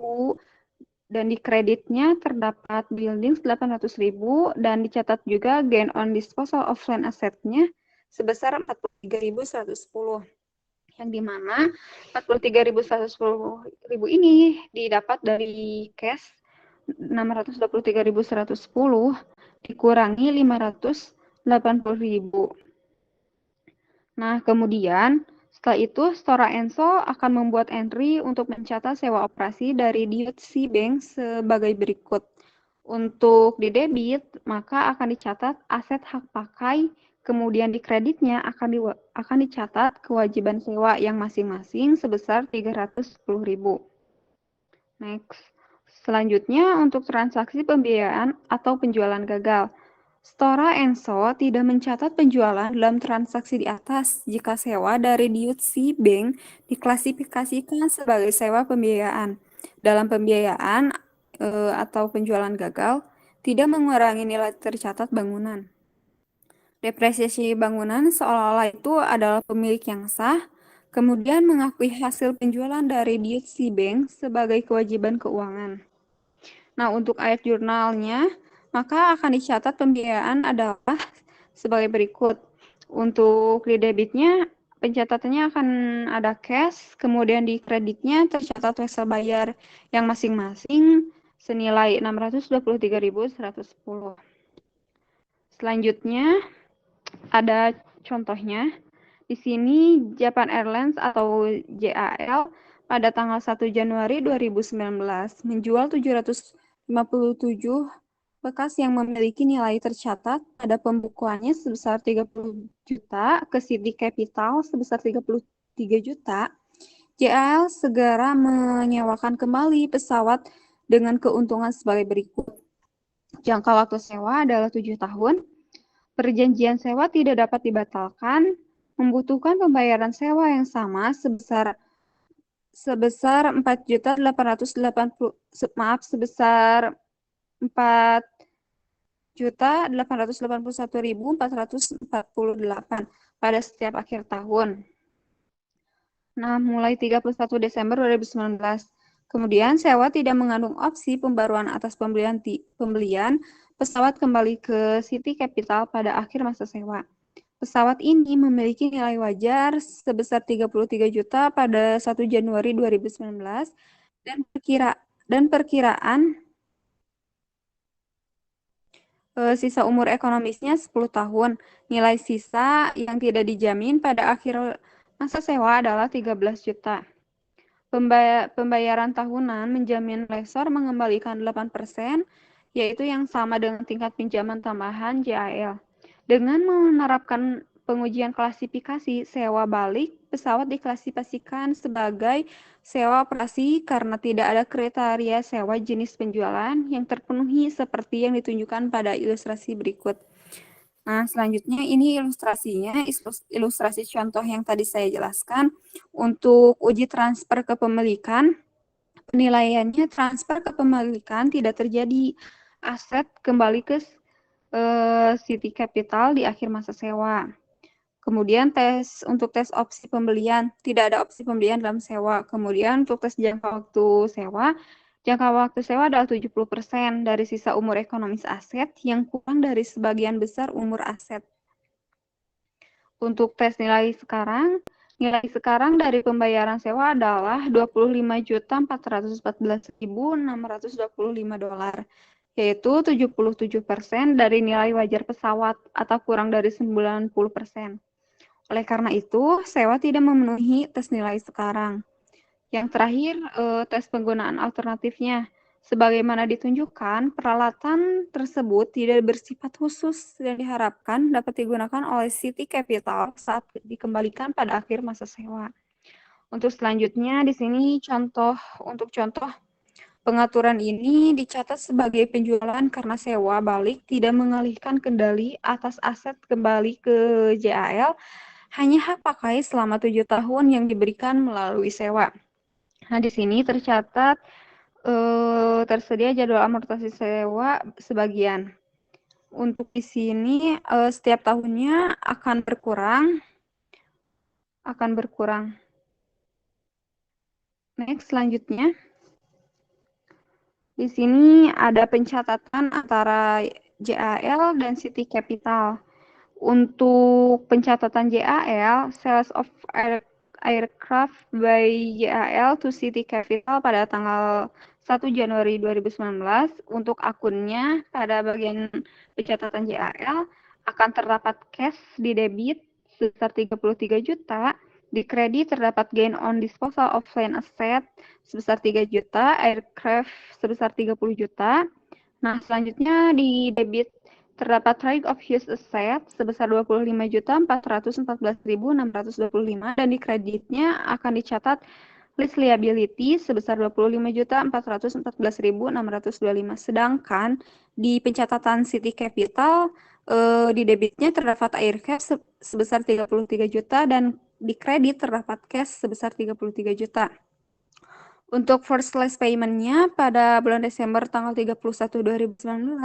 dan di kreditnya terdapat building 800.000 dan dicatat juga gain on disposal of land asset-nya sebesar 43.110. Yang dimana 43.110.000 ini didapat dari cash 623.110 dikurangi 580.000. Nah, kemudian setelah itu Stora Enso akan membuat entry untuk mencatat sewa operasi dari Deutsche Bank sebagai berikut. Untuk di debit, maka akan dicatat aset hak pakai, kemudian di kreditnya akan dicatat kewajiban sewa yang masing-masing sebesar 310.000. Next. Selanjutnya untuk transaksi pembiayaan atau penjualan gagal. Stora Enso tidak mencatat penjualan dalam transaksi di atas jika sewa dari Deutsche Bank diklasifikasikan sebagai sewa pembiayaan. dalam pembiayaan atau penjualan gagal tidak mengurangi nilai tercatat bangunan. Depresiasi bangunan seolah-olah itu adalah pemilik yang sah, kemudian mengakui hasil penjualan dari Deutsche Bank sebagai kewajiban keuangan. Nah, untuk ayat jurnalnya, maka akan dicatat pembiayaan adalah sebagai berikut. Untuk di debitnya, pencatatannya akan ada cash, kemudian di kreditnya tercatat wesel bayar yang masing-masing senilai 623.110. Selanjutnya, ada contohnya. Di sini Japan Airlines atau JAL pada tanggal 1 Januari 2019 menjual 757 bekas yang memiliki nilai tercatat pada pembukuannya sebesar 30 juta ke City Capital sebesar 33 juta. JAL segera menyewakan kembali pesawat dengan keuntungan sebagai berikut. Jangka waktu sewa adalah 7 tahun. Perjanjian sewa tidak dapat dibatalkan, membutuhkan pembayaran sewa yang sama sebesar 4.881.448 pada setiap akhir tahun. Nah, mulai 31 Desember 2019. Kemudian sewa tidak mengandung opsi pembaruan atas pembelian pesawat kembali ke City Capital pada akhir masa sewa. Pesawat ini memiliki nilai wajar sebesar 33 juta pada 1 Januari 2019 dan perkiraan sisa umur ekonomisnya 10 tahun. Nilai sisa yang tidak dijamin pada akhir masa sewa adalah 13 juta. Pembayaran tahunan menjamin lessor mengembalikan 8%, yaitu yang sama dengan tingkat pinjaman tambahan JAL. Dengan menerapkan pengujian klasifikasi sewa balik, pesawat diklasifikasikan sebagai sewa operasi karena tidak ada kriteria sewa jenis penjualan yang terpenuhi seperti yang ditunjukkan pada ilustrasi berikut. Nah, selanjutnya ini ilustrasinya, ilustrasi contoh yang tadi saya jelaskan. Untuk uji transfer kepemilikan, penilaiannya transfer kepemilikan tidak terjadi, aset kembali ke City Capital di akhir masa sewa. Kemudian untuk tes opsi pembelian, tidak ada opsi pembelian dalam sewa. Kemudian untuk tes jangka waktu sewa adalah 70% dari sisa umur ekonomis aset yang kurang dari sebagian besar umur aset. Untuk tes nilai sekarang dari pembayaran sewa adalah $25.414.625, yaitu 77% dari nilai wajar pesawat atau kurang dari 90%. Oleh karena itu, sewa tidak memenuhi tes nilai sekarang. Yang terakhir, tes penggunaan alternatifnya. Sebagaimana ditunjukkan, peralatan tersebut tidak bersifat khusus dan diharapkan dapat digunakan oleh City Capital saat dikembalikan pada akhir masa sewa. Untuk selanjutnya, di sini contoh pengaturan ini dicatat sebagai penjualan karena sewa balik tidak mengalihkan kendali atas aset kembali ke JAL, hanya hak pakai selama 7 tahun yang diberikan melalui sewa. Nah, di sini tercatat tersedia jadwal amortisasi sewa sebagian. Untuk di sini setiap tahunnya akan berkurang. Next, selanjutnya. Di sini ada pencatatan antara JAL dan City Capital. Untuk pencatatan JAL, sales of aircraft by JAL to City Capital pada tanggal 1 Januari 2019, untuk akunnya pada bagian pencatatan JAL akan terdapat cash di debit sebesar 33 juta, di kredit terdapat gain on disposal of land asset sebesar 3 juta, aircraft sebesar 30 juta. Nah, selanjutnya di debit terdapat right of use asset sebesar 25.414.625 dan di kreditnya akan dicatat lease liability sebesar 25.414.625. Sedangkan di pencatatan City Capital di debitnya terdapat aircraft sebesar 33 juta dan di kredit terdapat cash sebesar 33 juta. Untuk first last payment-nya pada bulan Desember tanggal 31 2019,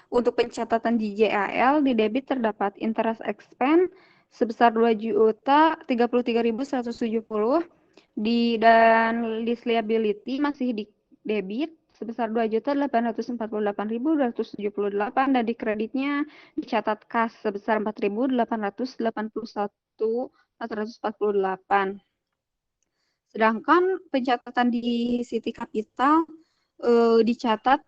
untuk pencatatan di JAL di debit terdapat interest expense sebesar 2.033.170 dan list liability masih di debit sebesar 2.848.278 dan di kreditnya dicatat kas sebesar 4.881.448. Sedangkan pencatatan di City Capital dicatat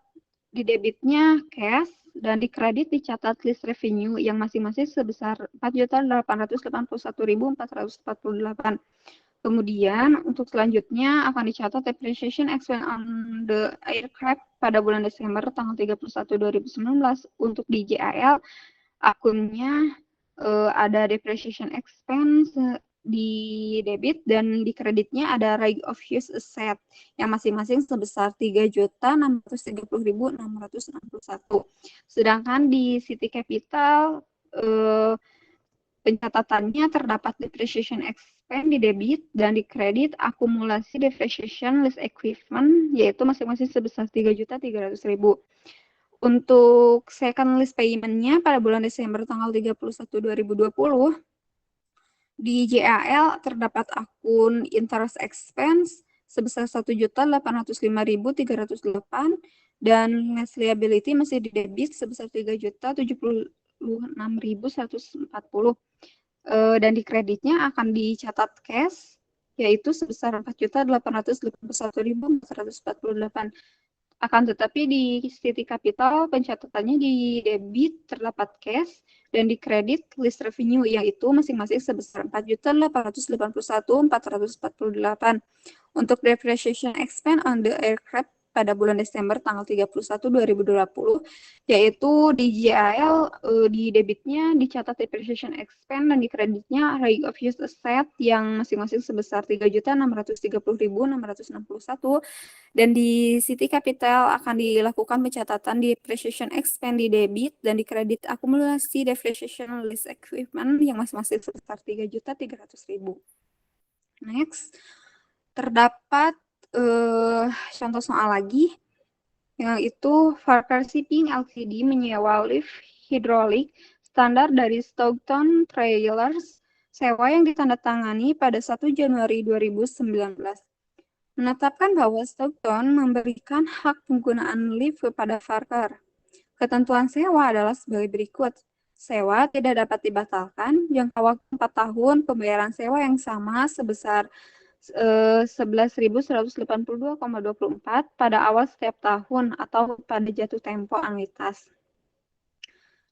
di debitnya cash dan di kredit dicatat list revenue yang masing-masing sebesar 4.881.448. Kemudian untuk selanjutnya akan dicatat depreciation expense on the aircraft pada bulan Desember tanggal 31 2019 untuk di JAL akunnya ada depreciation expense di debit dan di kreditnya ada right of use asset yang masing-masing sebesar 3.630.661. Sedangkan di City Capital pencatatannya terdapat depreciation expense di debit dan di kredit akumulasi depreciation list equipment yaitu masing-masing sebesar 3.300.000. Untuk second list payment-nya pada bulan Desember tanggal 31 2020 di JAL terdapat akun interest expense sebesar 1.805.308 dan list liability masih di debit sebesar 3.076.140 dan di kreditnya akan dicatat cash yaitu sebesar 4.881.448. Akan tetapi di City Capital pencatatannya di debit terdapat cash dan di kredit list revenue yaitu masing-masing sebesar 4.881.448. Untuk depreciation expense on the aircraft pada bulan Desember tanggal 31 2020 yaitu di JAL di debitnya dicatat depreciation expense dan di kreditnya right of use asset yang masing-masing sebesar 3.630.661 dan di City Capital akan dilakukan pencatatan depreciation expense di debit dan di kredit akumulasi depreciation list equipment yang masing-masing sebesar 3.300.000. Next, terdapat contoh soal lagi, yaitu Farker Shipping Ltd menyewa lift hidrolik standar dari Stockton Trailers sewa yang ditandatangani pada 1 Januari 2019. Menetapkan bahwa Stockton memberikan hak penggunaan lift kepada Farker. Ketentuan sewa adalah sebagai berikut. Sewa tidak dapat dibatalkan, jangka waktu 4 tahun, pembayaran sewa yang sama sebesar 11.182,24 pada awal setiap tahun atau pada jatuh tempo anuitas.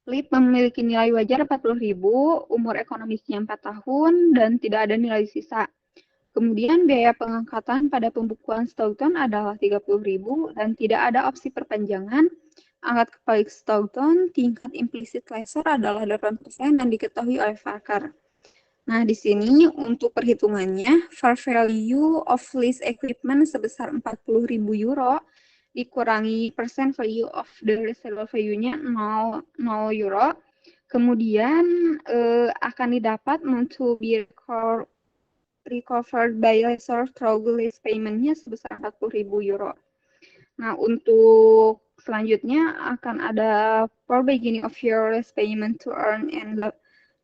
LIP memiliki nilai wajar 40.000, umur ekonomisnya 4 tahun, dan tidak ada nilai sisa. Kemudian biaya pengangkatan pada pembukuan Stockton adalah 30.000 dan tidak ada opsi perpanjangan. Angkat kebalik Stockton, tingkat implisit lessor adalah 8% dan diketahui oleh Farker. Nah, di sini untuk perhitungannya, fair value of lease equipment sebesar 40.000 euro dikurangi percent value of the residual value-nya 0 euro. Kemudian akan didapat to be recovered by lessor through lease payment-nya sebesar 40.000 euro. Nah, untuk selanjutnya akan ada for beginning of your lease payment to earn and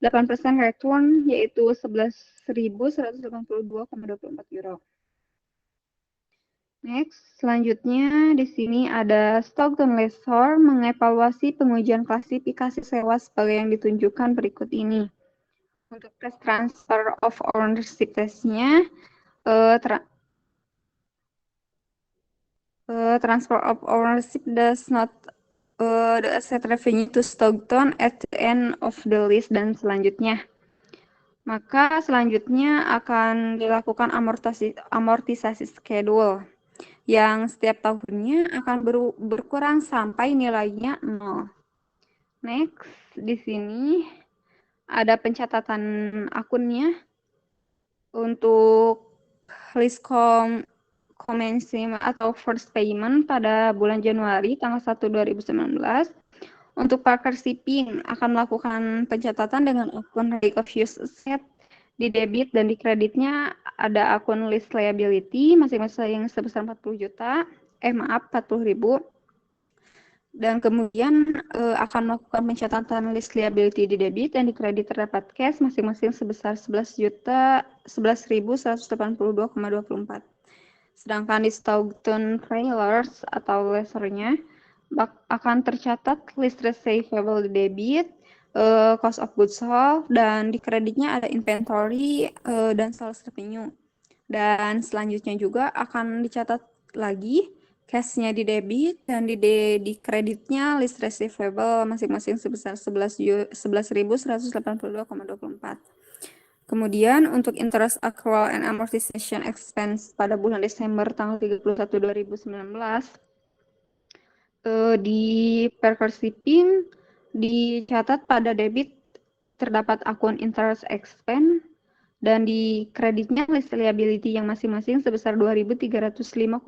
8% return yaitu 11.182,24 euro. Next, selanjutnya di sini ada Stockton Lessor mengevaluasi pengujian klasifikasi sewa sebagai yang ditunjukkan berikut ini. Untuk tes transfer of ownership testnya, transfer of ownership does not the asset revenue to Stockton at the end of the lease dan selanjutnya. Maka selanjutnya akan dilakukan amortisasi schedule yang setiap tahunnya akan berkurang sampai nilainya 0. Next, di sini ada pencatatan akunnya untuk list commencement atau first payment pada bulan Januari tanggal 1 2019. Untuk Farker Shipping akan melakukan pencatatan dengan akun right of use asset di debit dan di kreditnya ada akun list liability masing-masing sebesar 40 juta. 40.000. Dan kemudian akan melakukan pencatatan list liability di debit dan di kredit terdapat cash masing-masing sebesar 11.182,24. Sedangkan di Stockton Trailers atau lessernya akan tercatat list receivable di debit, cost of goods sold, dan di kreditnya ada inventory dan sales revenue. Dan selanjutnya juga akan dicatat lagi cash-nya di debit dan di kreditnya list receivable masing-masing sebesar 11.182,24. Kemudian untuk interest accrual and amortization expense pada bulan Desember tanggal 31 2019 di Parker Shipping dicatat pada debit terdapat akun interest expense dan di kreditnya list liability yang masing-masing sebesar 2.305,42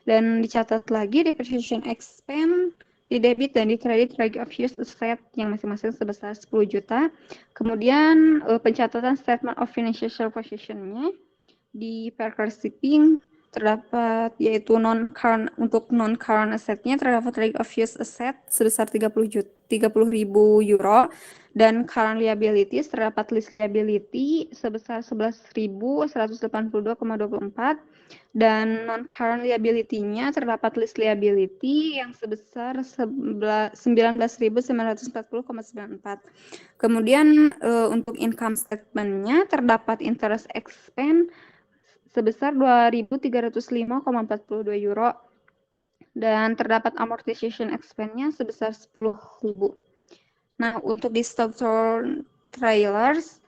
dan dicatat lagi depreciation expense di debit dan di kredit right of use asset yang masing-masing sebesar 10 juta. Kemudian pencatatan statement of financial position-nya di Parker Shipping terdapat yaitu untuk non-current asset-nya terdapat right of use asset sebesar 30.000 euro dan current liabilities terdapat list liability sebesar 11.182,24 dan non-current liability-nya terdapat list liability yang sebesar 19.940,94. Kemudian untuk income statement-nya terdapat interest expense sebesar 2.305,42 euro dan terdapat amortization expense-nya sebesar 10.000. Nah, untuk di Stockton Trailers,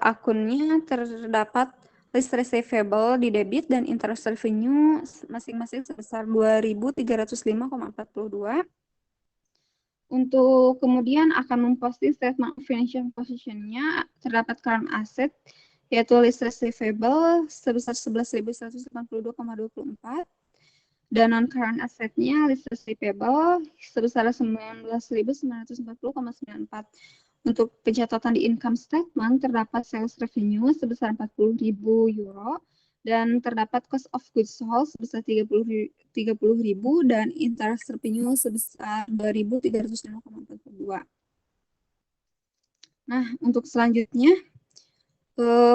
akunnya terdapat list receivable di debit dan interest revenue masing-masing sebesar 2.305,42. Untuk kemudian akan memposting statement of financial position-nya terdapat current asset yaitu list receivable sebesar 11.182,24 dan non-current asset-nya list receivable sebesar 19.940,94. Untuk pencatatan di income statement terdapat sales revenue sebesar 40.000 euro dan terdapat cost of goods sold sebesar 30.000 dan interest revenue sebesar 2.305,42. Nah, untuk selanjutnya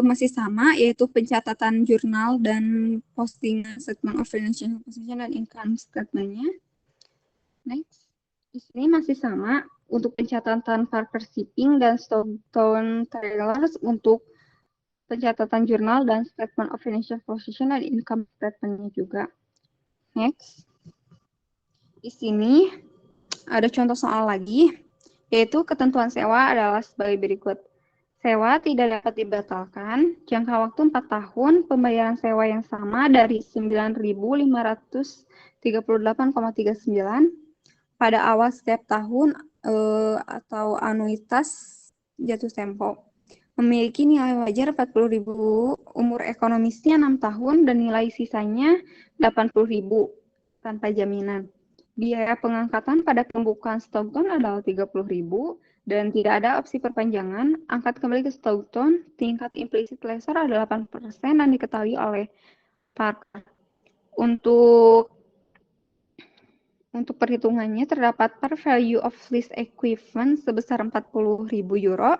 masih sama, yaitu pencatatan jurnal dan posting statement of financial position dan income statement-nya. Next, di sini masih sama untuk pencatatan Parker Shipping dan Stockton Trailers untuk pencatatan jurnal dan statement of financial position dan income statement-nya juga. Next, di sini ada contoh soal lagi, yaitu ketentuan sewa adalah sebagai berikut. Sewa tidak dapat dibatalkan, jangka waktu 4 tahun, pembayaran sewa yang sama dari 9.538,39 pada awal setiap tahun atau anuitas jatuh tempo. Memiliki nilai wajar 40.000, umur ekonomisnya 6 tahun, dan nilai sisanya 80.000 tanpa jaminan. Biaya pengangkatan pada pembukaan Stockton adalah 30.000 dan tidak ada opsi perpanjangan. Angkat kembali ke Stockton, tingkat implicit lessor adalah 8% dan diketahui oleh Parker. Untuk perhitungannya terdapat par value of lease equipment sebesar 40.000 euro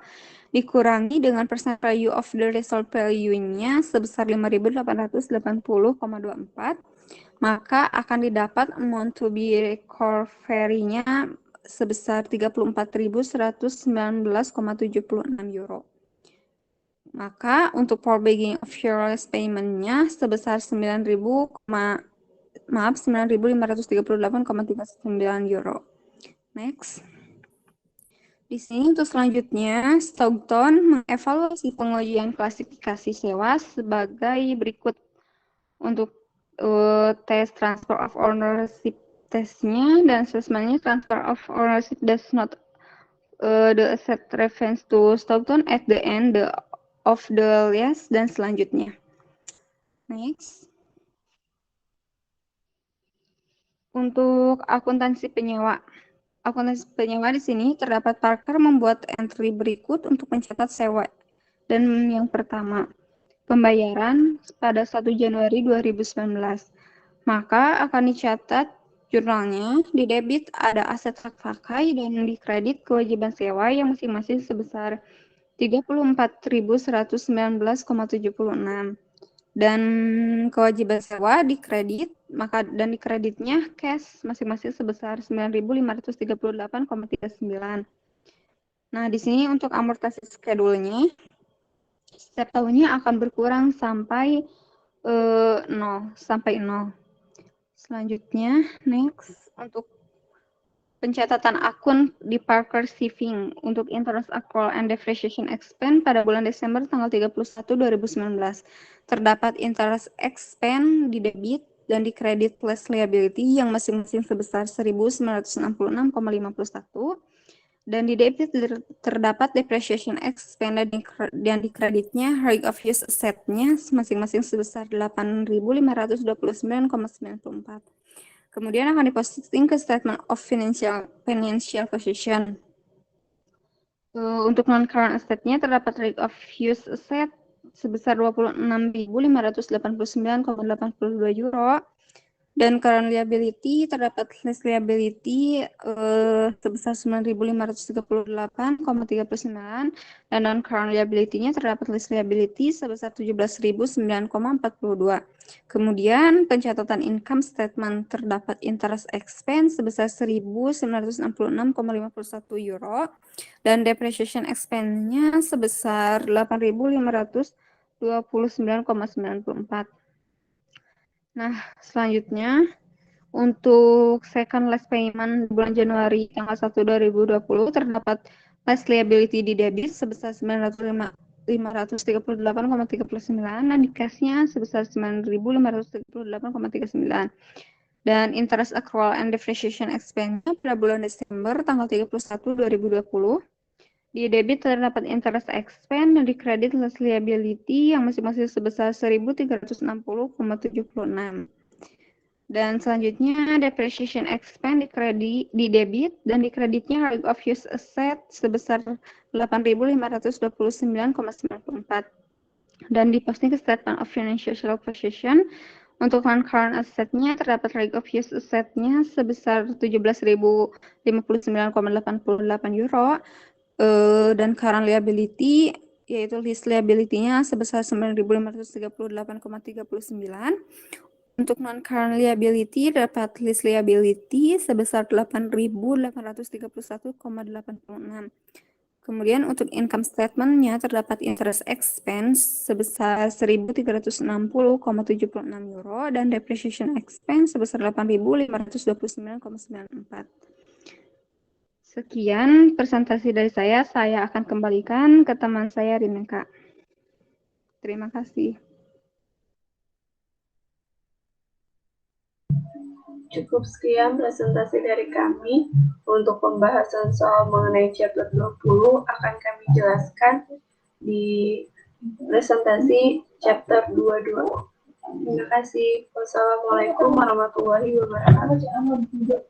dikurangi dengan percent value of the result value-nya sebesar 5.880,24, maka akan didapat amount to be recovery-nya sebesar 34.119,76 euro. Maka untuk for beginning of sureless payment-nya sebesar 9.538,39 euro. Next. Di sini untuk selanjutnya, Stockton mengevaluasi pengujian klasifikasi sewa sebagai berikut. Untuk tes transfer of ownership testnya dan assessment-nya, transfer of ownership does not the asset reference to Stockton at the end of the lease dan selanjutnya. Next. Untuk akuntansi penyewa. Akuntansi penyewa di sini terdapat Parker membuat entry berikut untuk mencatat sewa. Dan yang pertama, pembayaran pada 1 Januari 2019. Maka akan dicatat jurnalnya, di debit ada aset hak pakai dan di kredit kewajiban sewa yang masing-masing sebesar 34.119,76 dan kewajiban sewa di kredit dan di kreditnya cash masing-masing sebesar 9.538,39. Nah, di sini untuk amortasi schedule-nya setiap tahunnya akan berkurang sampai 0. Selanjutnya, next, untuk pencatatan akun di Parker Saving untuk interest accrual and depreciation expense pada bulan Desember tanggal 31 2019. Terdapat interest expense di debit dan di credit plus liability yang masing-masing sebesar 1.966,51 dan di debit terdapat depreciation expense dan di kreditnya right of use asset-nya masing-masing sebesar 8.529,94. Kemudian akan diposting ke statement of financial position. Untuk non-current asset-nya terdapat right of use asset sebesar 26.589,82 euro. Dan current liability terdapat list liability sebesar 9.538,39 dan non-current liability-nya terdapat list liability sebesar 17.009,42. Kemudian pencatatan income statement terdapat interest expense sebesar 1.966,51 euro dan depreciation expense-nya sebesar 8.529,94. Nah, selanjutnya untuk second last payment bulan Januari tanggal 1 2020 terdapat last liability di debit sebesar 9.538,39 dan di cash-nya sebesar 9.538,39. Dan interest accrual and depreciation expense-nya pada bulan Desember tanggal 31 2020 di debit terdapat interest expense dan di kredit less liability yang masing-masing sebesar 1.360,76. Dan selanjutnya depreciation expense di debit dan di kreditnya right of use asset sebesar 8.529,94. Dan diposting ke statement of financial position untuk non-current asset-nya terdapat right of use asset-nya sebesar 17.059,88 euro. Dan current liability yaitu list liability-nya sebesar 9.538,39. Untuk non-current liability dapat list liability sebesar 8.831,86. Kemudian untuk income statement-nya terdapat interest expense sebesar 1.360,76 euro dan depreciation expense sebesar 8.529,94. Sekian presentasi dari saya akan kembalikan ke teman saya Rineka. Terima kasih. Cukup sekian presentasi dari kami. Untuk pembahasan soal mengenai chapter 20 akan kami jelaskan di presentasi chapter 22. Terima kasih. Wassalamualaikum warahmatullahi wabarakatuh.